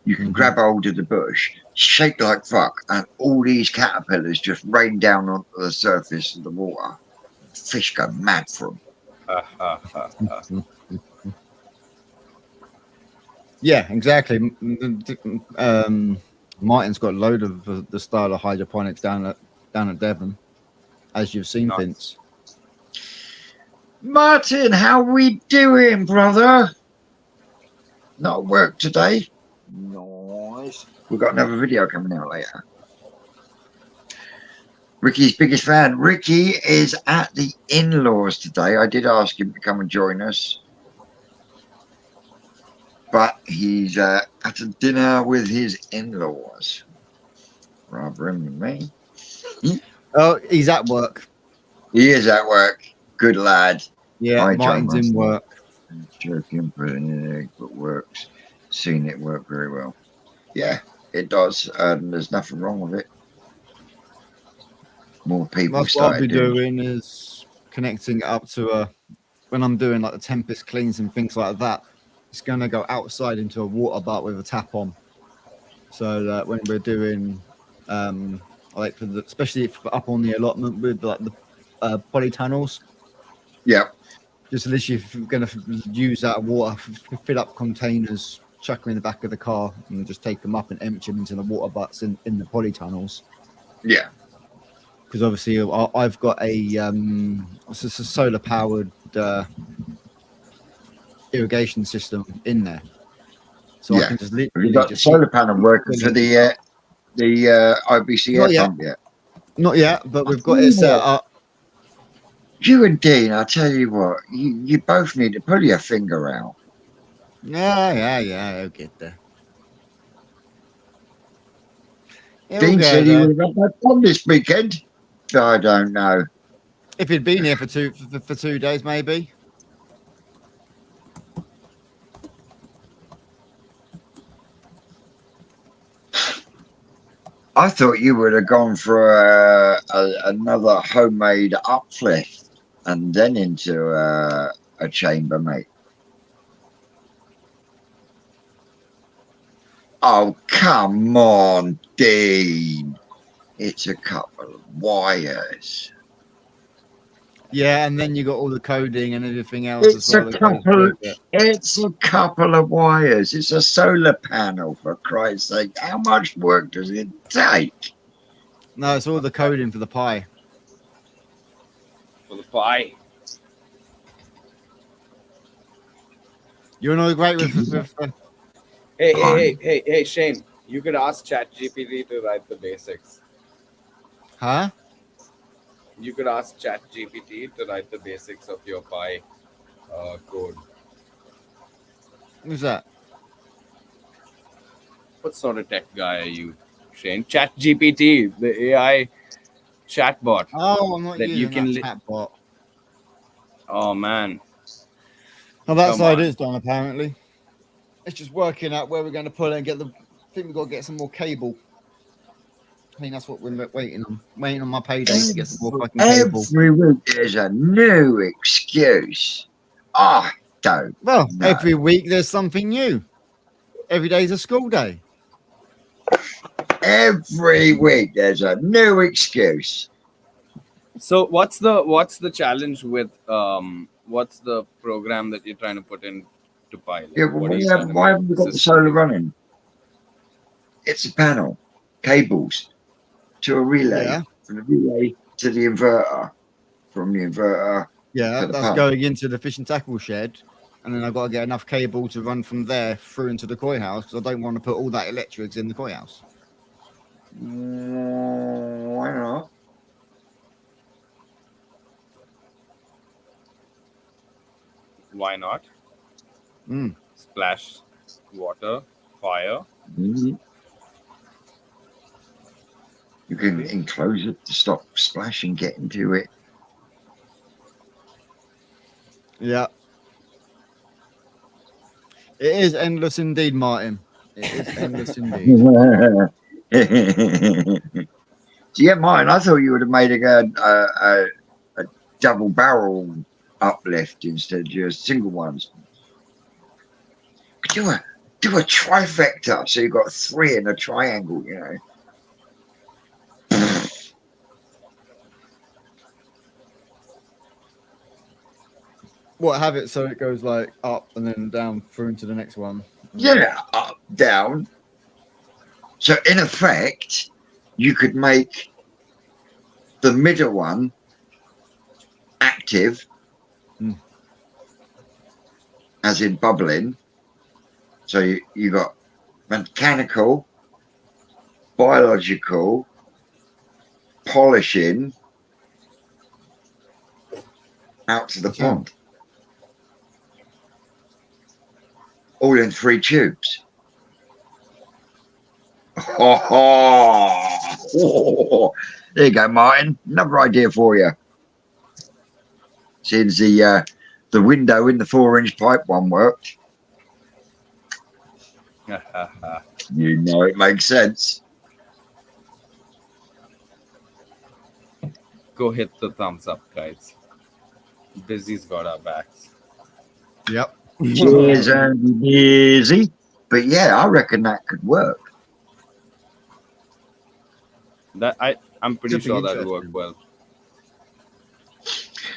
you can grab hold of the bush, shake like fuck, and all these caterpillars just rain down onto the surface of the water. Fish go mad for them. Yeah, exactly. Martin's got a load of the style of hydroponics down at Devon, as you've seen, Nice. Vince. Martin, how we doing, brother? Not at work today. Nice. We've got another video coming out later. Ricky's biggest fan. Ricky is at the in-laws today. I did ask him to come and join us, but he's at a dinner with his in-laws. Rather him than me. Oh, he's at work. He is at work. Good lad. Yeah, I Martin's in work. Joking, but works. Seen it work very well. Yeah, it does, and there's nothing wrong with it. More people That's what I'll be started doing. doing is connecting it up to when I'm doing like the Tempest cleans and things like that. It's going to go outside into a water butt with a tap on, so that when we're doing like for the, especially if up on the allotment with like the polytunnels, Yeah, just literally if we're going to use that water, fill up containers, chuck them in the back of the car, and just take them up and empty them into the water butts in the polytunnels. yeah. Because obviously I've got it's a solar powered irrigation system in there, so I Yeah. can just Have you literally got the just solar panel working for the IBC Not air yet. pump yet? Not yet, but we've got it set up. You and Dean, I tell you what, you both need to pull your finger out. Yeah, I'll get there. Dean said he would have had fun this weekend. I don't know. If he'd been here for 2 days, maybe. I thought you would have gone for another homemade uplift and then into a chamber, mate. Oh, come on, Dean. It's a couple of wires. Yeah, and then you got all the coding and everything else It's as well. it's a couple of wires. It's a solar panel, for Christ's sake. How much work does it take? No, it's all the coding for the pie. For the pie. You're not great with Hey, Shane. You could ask ChatGPT to write the basics. huh? You could ask ChatGPT to write the basics of your pie code. Who's that? What sort of tech guy are you, Shane? ChatGPT, the AI chatbot. Oh, I'm not That you using can that chatbot. Oh man. Oh, that Come side on. is done apparently. It's just working out where we're going to put it and get the. I think we've got to get some more cable. I think that's what we're waiting on. Waiting on my payday to get some more fucking cable. Every week there's a new excuse. I don't Well, know. every week there's something new. Every day's a school day. Every week there's a new excuse. So what's the challenge with what's the program that you're trying to put in to pilot? Yeah, well, What are you trying to why make haven't we the got the system solar do? running? It's a panel, cables to a relay, Yeah. from the relay to the inverter, from the inverter. Yeah, To the that's pump. going into the fish and tackle shed. And then I've got to get enough cable to run from there through into the koi house because I don't want to put all that electrics in the koi house. Why not? Why not? Mm. Splash water, fire. You can enclose it to stop splashing, get into it. Yeah. It is endless indeed, Martin. It is endless indeed. Yeah, mine. I thought you would have made a double barrel uplift instead of just single ones. Do a trifecta, so you've got 3 in a triangle. You know. What, have it so it goes like up and then down through into the next one? Yeah, up, down. So in effect, you could make the middle one active, as in bubbling. So you got mechanical, biological, polishing out to the pond. All in 3 tubes. Oh, there you go, Martin. Another idea for you. Since the window in the 4-inch pipe one worked, you know it makes sense. Go hit the thumbs up, guys. Busy's got our backs. Yep. Cheers, Andy Busy. But yeah, I reckon that could work. I'm pretty Could be sure that'll work interesting. well.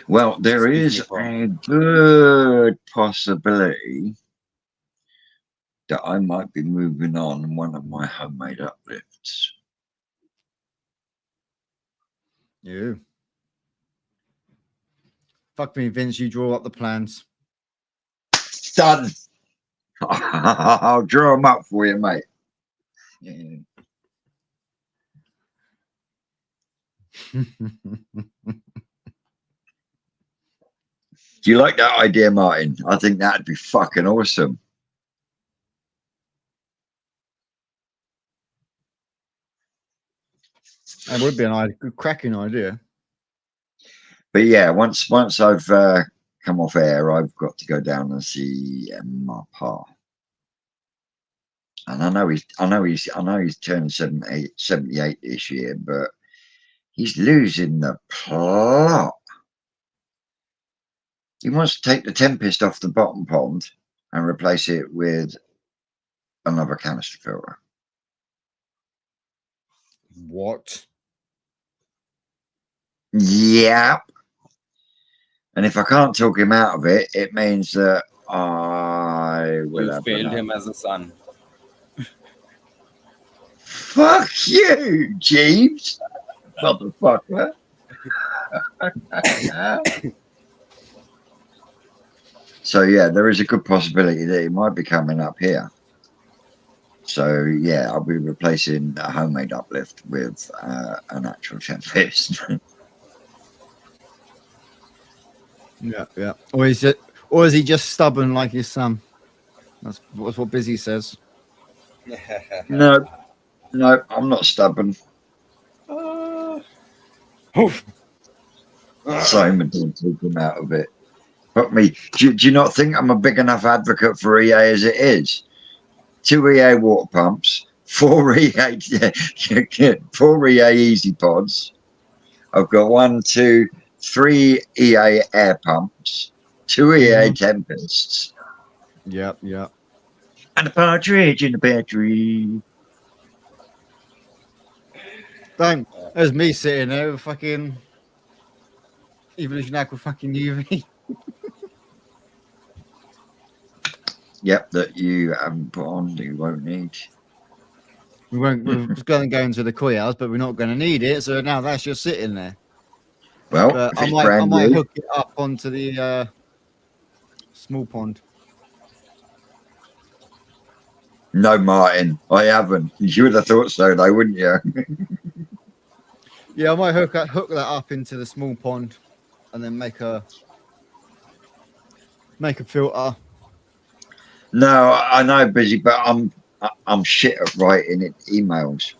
Well, there Excuse is me, a good possibility that I might be moving on one of my homemade uplifts. You. Fuck me, Vince. You draw up the plans. Done. I'll draw them up for you, mate. Yeah. Do you like that idea, Martin? I think that'd be fucking awesome. That would be a good cracking idea. But yeah, once I've come off air, I've got to go down and see my pa. And I know he's turned 78 this year, but he's losing the plot. He wants to take the Tempest off the bottom pond and replace it with another canister filter. What? Yeah. And if I can't talk him out of it, it means that I will You have failed enough. him as a son. Fuck you, Jeeves. Motherfucker. So yeah, there is a good possibility that he might be coming up here. So yeah, I'll be replacing a homemade uplift with an actual Tempest. Yeah. Or is he just stubborn like his son? That's what Busy says. No, I'm not stubborn. Simon, don't talk him out of it. But me, do you not think I'm a big enough advocate for EA as it is? 2 EA water pumps, 4 EA, 4 EA easy pods. I've got 1, 2, 3 EA air pumps, 2 EA Tempests, Yeah. and a partridge in the battery. Don't. There's me sitting there with fucking Evolution Aqua fucking UV. Yep, that you haven't put on, that you won't need. We're going to go into the koi house, but we're not going to need it. So now that's just sitting there. Well, But if I it's might brand new, hook it up onto the small pond. no, Martin, I haven't. You would have thought so, though, wouldn't you? Yeah, I might hook that up into the small pond, and then make a filter. No, I know, Busy, but I'm shit at writing emails.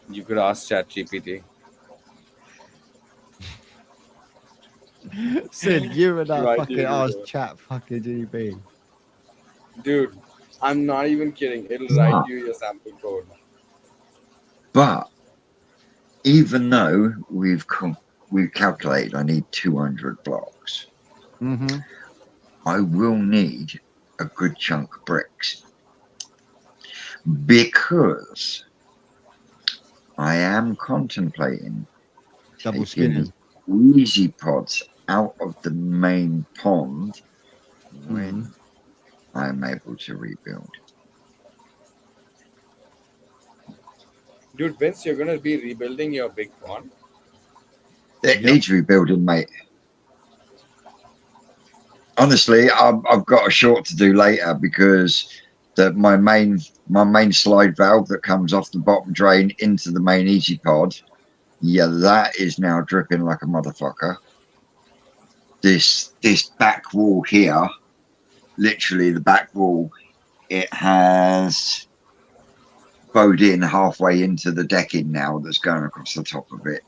You could ask ChatGPT. Sid, you and that Right, fucking you ass do. chat, fucking GB. Dude, I'm not even kidding. It'll write But, you your sample code. but even though we've calculated I need 200 blocks, Mm-hmm. I will need a good chunk of bricks because I am contemplating Double taking skinning. the easy pods out of the main pond when I'm able to rebuild. Dude, Vince, you're gonna be rebuilding your big pond. It Yep. needs rebuilding, mate. Honestly, I've got a short to do later because my main slide valve that comes off the bottom drain into the main easy pod, yeah, that is now dripping like a motherfucker. This back wall here, literally the back wall, it has bowed in halfway into the decking now that's going across the top of it.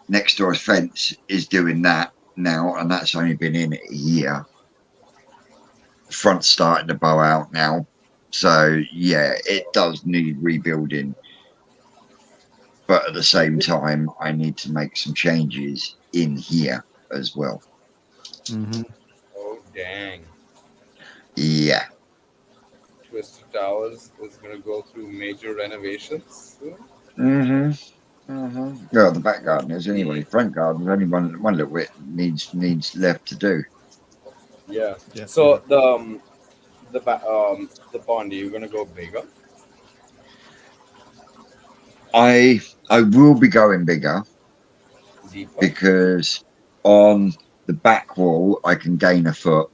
Next door's fence is doing that now, and that's only been in a year. Front's starting to bow out now. So yeah, it does need rebuilding. But at the same time, I need to make some changes in here as well. Mm-hmm. Oh dang. Yeah. Twisted Towers is gonna go through major renovations soon. Well, the back garden is anyway. Front garden is only one little bit needs left to do. Yeah. Yep. So the pond, you're gonna go bigger. I will be going bigger Deeper. because on the back wall I can gain a foot.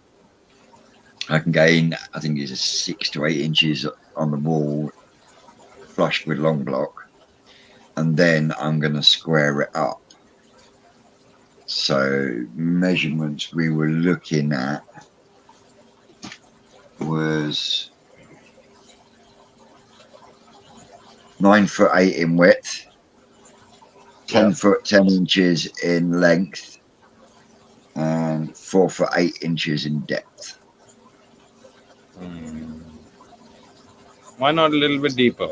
I can gain, I think it's 6 to 8 inches on the wall, flush with long block, and then I'm going to square it up. So measurements we were looking at was 9'8" in width, 10' 10 inches in length, and 4'8" in depth. Why not a little bit deeper?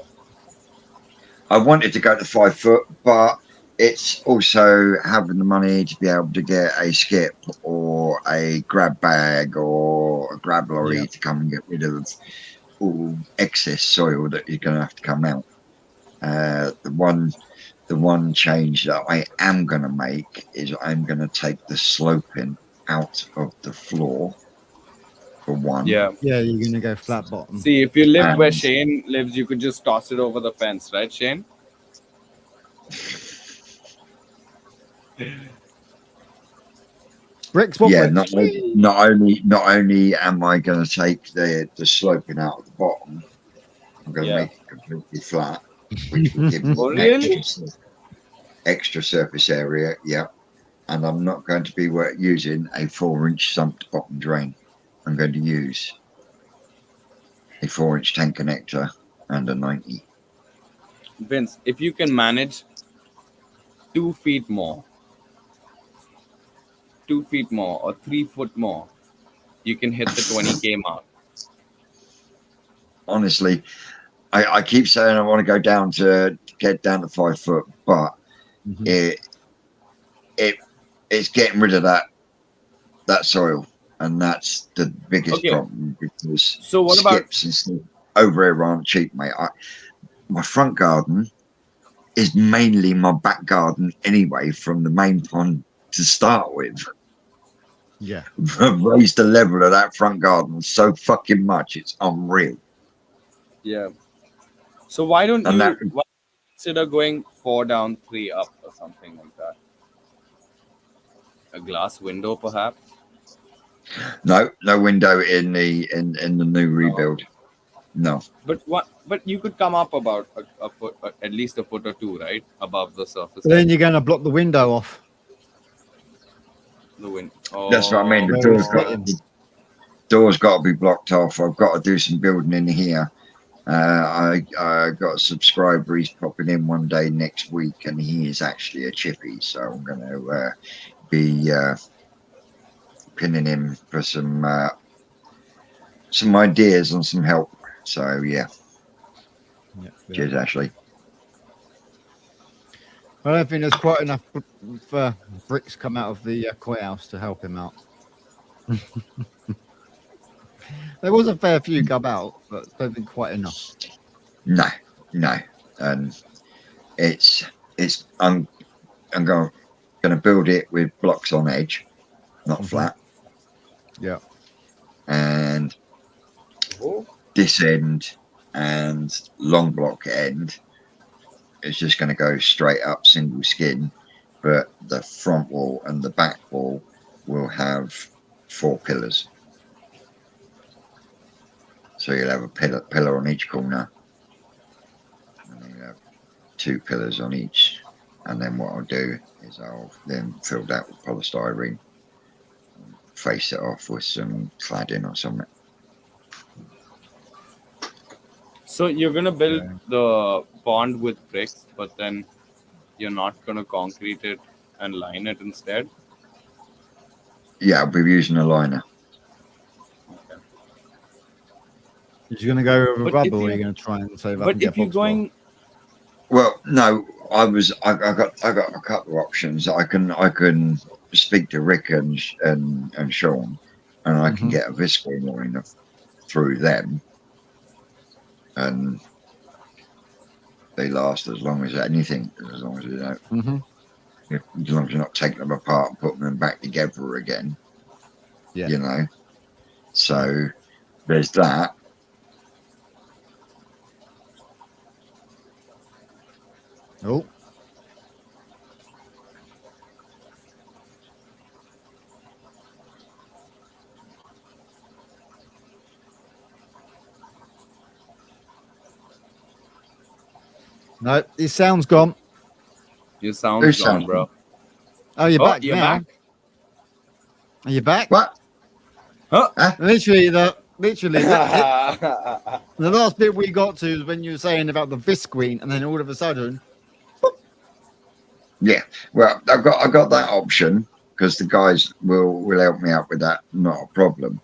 I wanted to go to 5 foot, but it's also having the money to be able to get a skip or a grab bag or a grab lorry to come and get rid of all excess soil that is going to have to come out. The one change that I am going to make is I'm going to take the sloping out of the floor for one. Yeah. Yeah, you're gonna go flat bottom. See, if you lived where And- Shane lives, you could just toss it over the fence, right, Shane? Bricks, what Yeah, bricks? not only am I going to take the sloping out of the bottom, I'm going to Yeah. make it completely flat, which will give me Oh, really? extra surface area. Yeah, and I'm not going to be using a 4-inch sumped bottom drain. I'm going to use a 4-inch tank connector and a 90. Vince, if you can manage 2 feet more, 2 feet more, or 3 foot more, you can hit the 20K mark. Honestly, I keep saying I want to go down to get down to 5 foot, but Mhm. it's getting rid of that soil, and that's the biggest Okay. problem because So what about skips and stuff over here aren't cheap, mate. My front garden is mainly my back garden anyway, from the main pond to start with. Yeah. I've raised the level of that front garden so fucking much, it's unreal. yeah? So why don't And that you consider going 4 down, 3 up, or something like that? A glass window, perhaps. no window in the new rebuild. No. But what? But you could come up about a foot, at least a foot or two, right, above the surface. Then you're gonna block the window off. The wind. That's what I mean. The Where door's it's got sitting. the door's got to be blocked off. I've got to do some building in here. I got a subscriber. He's popping in one day next week, and he is actually a chippy. So I'm going to be pinning him for some ideas and some help. So yeah, cheers, Ashley. I don't think there's quite enough bricks come out of the koi house to help him out. There was a fair few come out, but I don't think quite enough. No, and it's I'm going to build it with blocks on edge, not flat. Yeah. And this end and long block end is just going to go straight up single skin, but the front wall and the back wall will have 4 pillars. So you'll have a pillar on each corner, and then you'll have 2 pillars on each. And then what I'll do is I'll then fill that with polystyrene, and face it off with some cladding or something. So you're gonna build the pond with bricks, but then you're not gonna concrete it and line it instead? Yeah, I'll be using a liner. You're going to go with But rubber, if or you- are you going to try and save up? But and get if you're box going, Well, no, I got a couple of options. I can speak to Rick and Sean, and I can get a viscol liner through them, and they last as long as anything, as long as you don't, as long as you're not taking them apart and putting them back together again. Yeah. You know. So there's that. Oh. No, his sound's gone. your sound's Whose gone, sound? bro. Oh, you're back you're now. back. Are you back? What? Literally, the last bit we got to is when you were saying about the visqueen, and then all of a sudden, Yeah. Well, I got that option because the guys will help me out with that. Not a problem.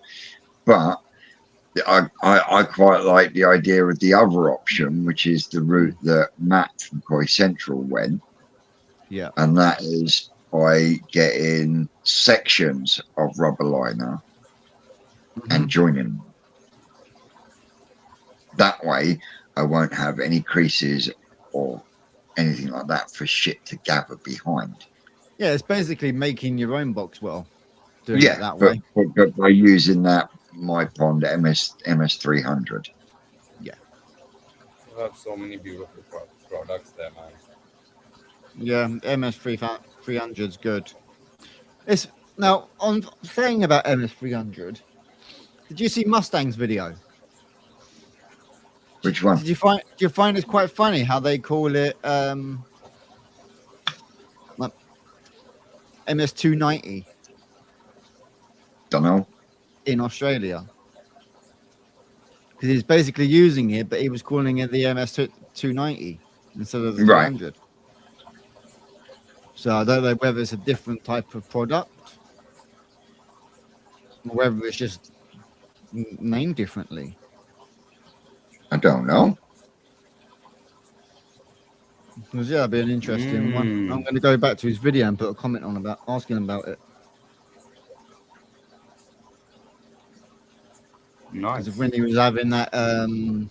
But I quite like the idea of the other option, which is the route that Matt from Koi Central went. Yeah. And that is by getting sections of rubber liner and joining them. That way, I won't have any creases or anything like that for shit to gather behind. Yeah, it's basically making your own box well. Doing it that but, way. but by using that My Pond MS 300. You have so many beautiful products there, man. Yeah, MS 300 is good. It's now on saying about MS 300. Did you see Mustang's video? Which one? Do you find it quite funny how they call it like MS 290 Don't know. in Australia? Because he's basically using it, but he was calling it the MS 290 instead of the 300. So I don't know whether it's a different type of product or whether it's just named differently. I don't know. Because yeah, it'd be an interesting one. I'm going to go back to his video and put a comment on about asking about it. Nice. Because when he was having that on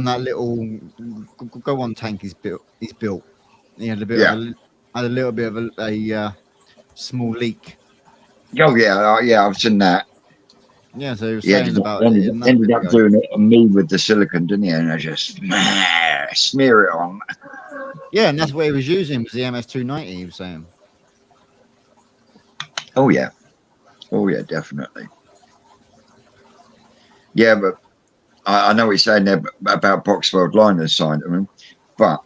that little go on tank he's built, he had a bit of a little bit of a small leak. Oh yeah, I've seen that. Yeah, so he was saying about ended, it. In that ended up video. doing it on me with the silicone, didn't he? And I just smear it on. Yeah, and that's what he was using was the MS290. He was saying. Oh yeah, definitely. Yeah, but I know what you're saying there about box weld liners, Simon, but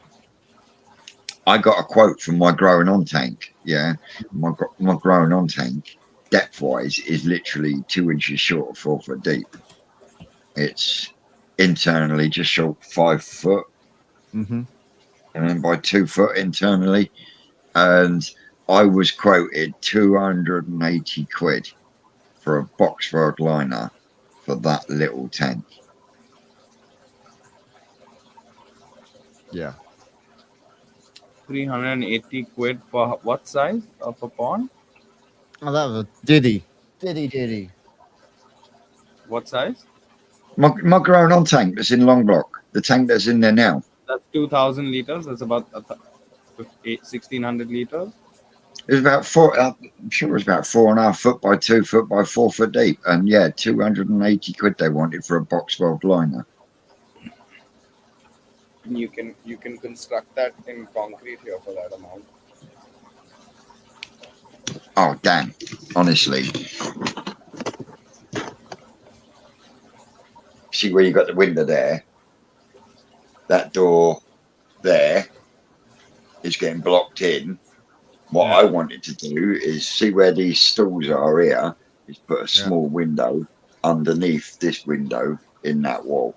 I got a quote from my growing on tank. Yeah, my growing on tank, depth wise, is literally 2 inches short of 4 foot deep. It's internally just short 5 foot, and then by 2 foot internally. And I was quoted 280 quid for a Boxford liner for that little tank. Yeah. 380 quid for what size of a pond? Oh, that was a Diddy. What size? My grown on tank that's in Long Block, the tank that's in there now. That's 2,000 liters. That's about 1,600 liters. It was about I'm sure it was about 4.5 foot by 2 foot by 4 foot deep. And yeah, 280 quid they wanted for a Boxford liner. You can construct that in concrete here for that amount. Oh, damn. Honestly. See where you got the window there? That door there is getting blocked in. What I wanted to do is see where these stalls are here, is put a small window underneath this window in that wall.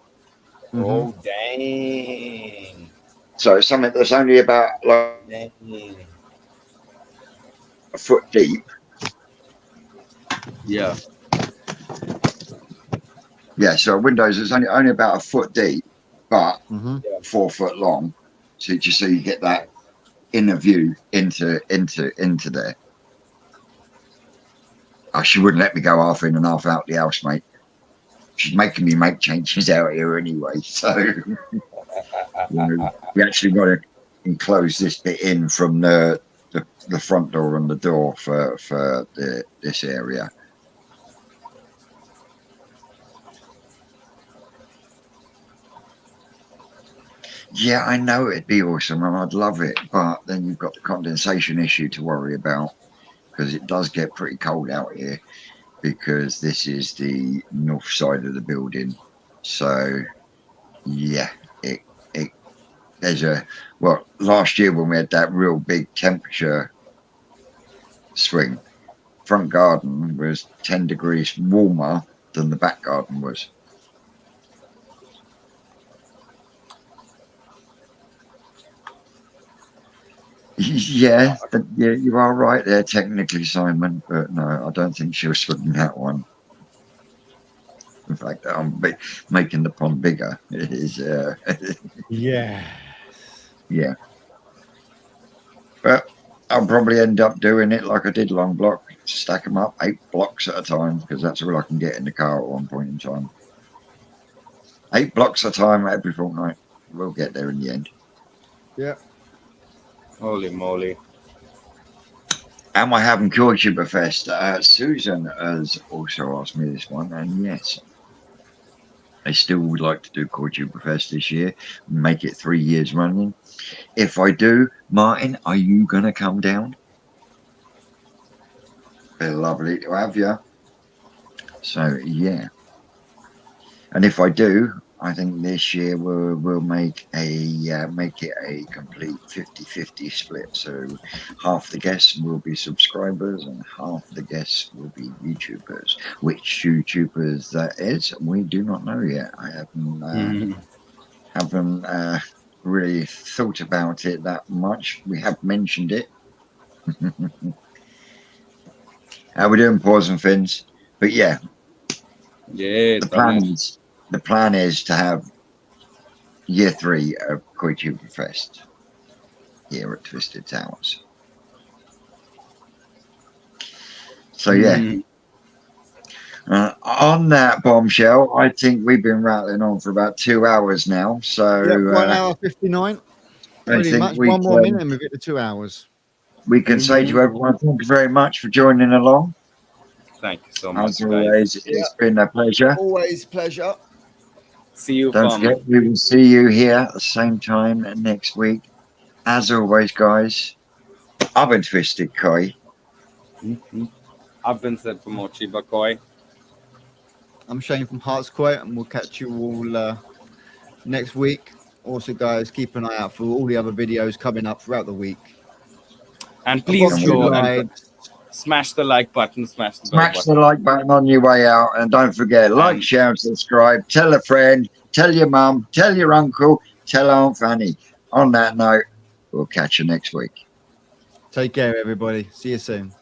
Mm-hmm. Oh, dang. So it's something that's only about like Dang. a foot deep. Yeah. Yeah, so windows is only about a foot deep, but Mm-hmm. 4 foot long. So you get that inner view into there. Oh, she wouldn't let me go half in and half out the house, mate. She's making me make changes out here anyway. So we actually got to enclose this bit in from the front door and the door for this area. Yeah, I know it'd be awesome and I'd love it, but then you've got the condensation issue to worry about because it does get pretty cold out here because this is the north side of the building. So yeah, last year when we had that real big temperature swing, front garden was 10 degrees warmer than the back garden was. Yeah, you are right there technically, Simon, but no, I don't think she'll swim that one. In fact, I'm making the pond bigger. It is, Yeah. yeah. But I'll probably end up doing it like I did Long Block, stack them up 8 blocks at a time because that's all I can get in the car at one point in time. 8 blocks at a time every fortnight. We'll get there in the end. Yeah. Holy moly. Am I having Kulturfest? Susan has also asked me this one, and yes, I still would like to do Kulturfest this year, make it 3 years running. If I do, Martin, are you going to come down? Be lovely to have you. So yeah, and if I do, I think this year we'll make it a complete 50-50 split. So half the guests will be subscribers and half the guests will be YouTubers. Which YouTubers that is, we do not know yet. I haven't really thought about it that much. We have mentioned it. How we doing, Paws and Fins? But yeah, Yeah, the plan is to have year 3 of Kulturfest here at Twisted Towers. So yeah, on that bombshell, I think we've been rattling on for about 2 hours now. So 1 hour 59. Pretty much. One more minute and we've hit the 2 hours. We can say to everyone, thank you very much for joining along. Thank you so much. As always, it's been a pleasure. Always pleasure. See you, Don't farmer. forget, we will see you here at the same time next week. As always, guys, I've been Twisted Koi. I've been said for Mochi Bakoy. I'm Shane from Hearts Quote, and we'll catch you all next week. Also, guys, keep an eye out for all the other videos coming up throughout the week. And please Approximately go live. and smash the like button, smash the bell Smash button. the like button on your way out. And don't forget, like, share, and subscribe. Tell a friend, tell your mum, tell your uncle, tell Aunt Fanny. On that note, we'll catch you next week. Take care, everybody. See you soon.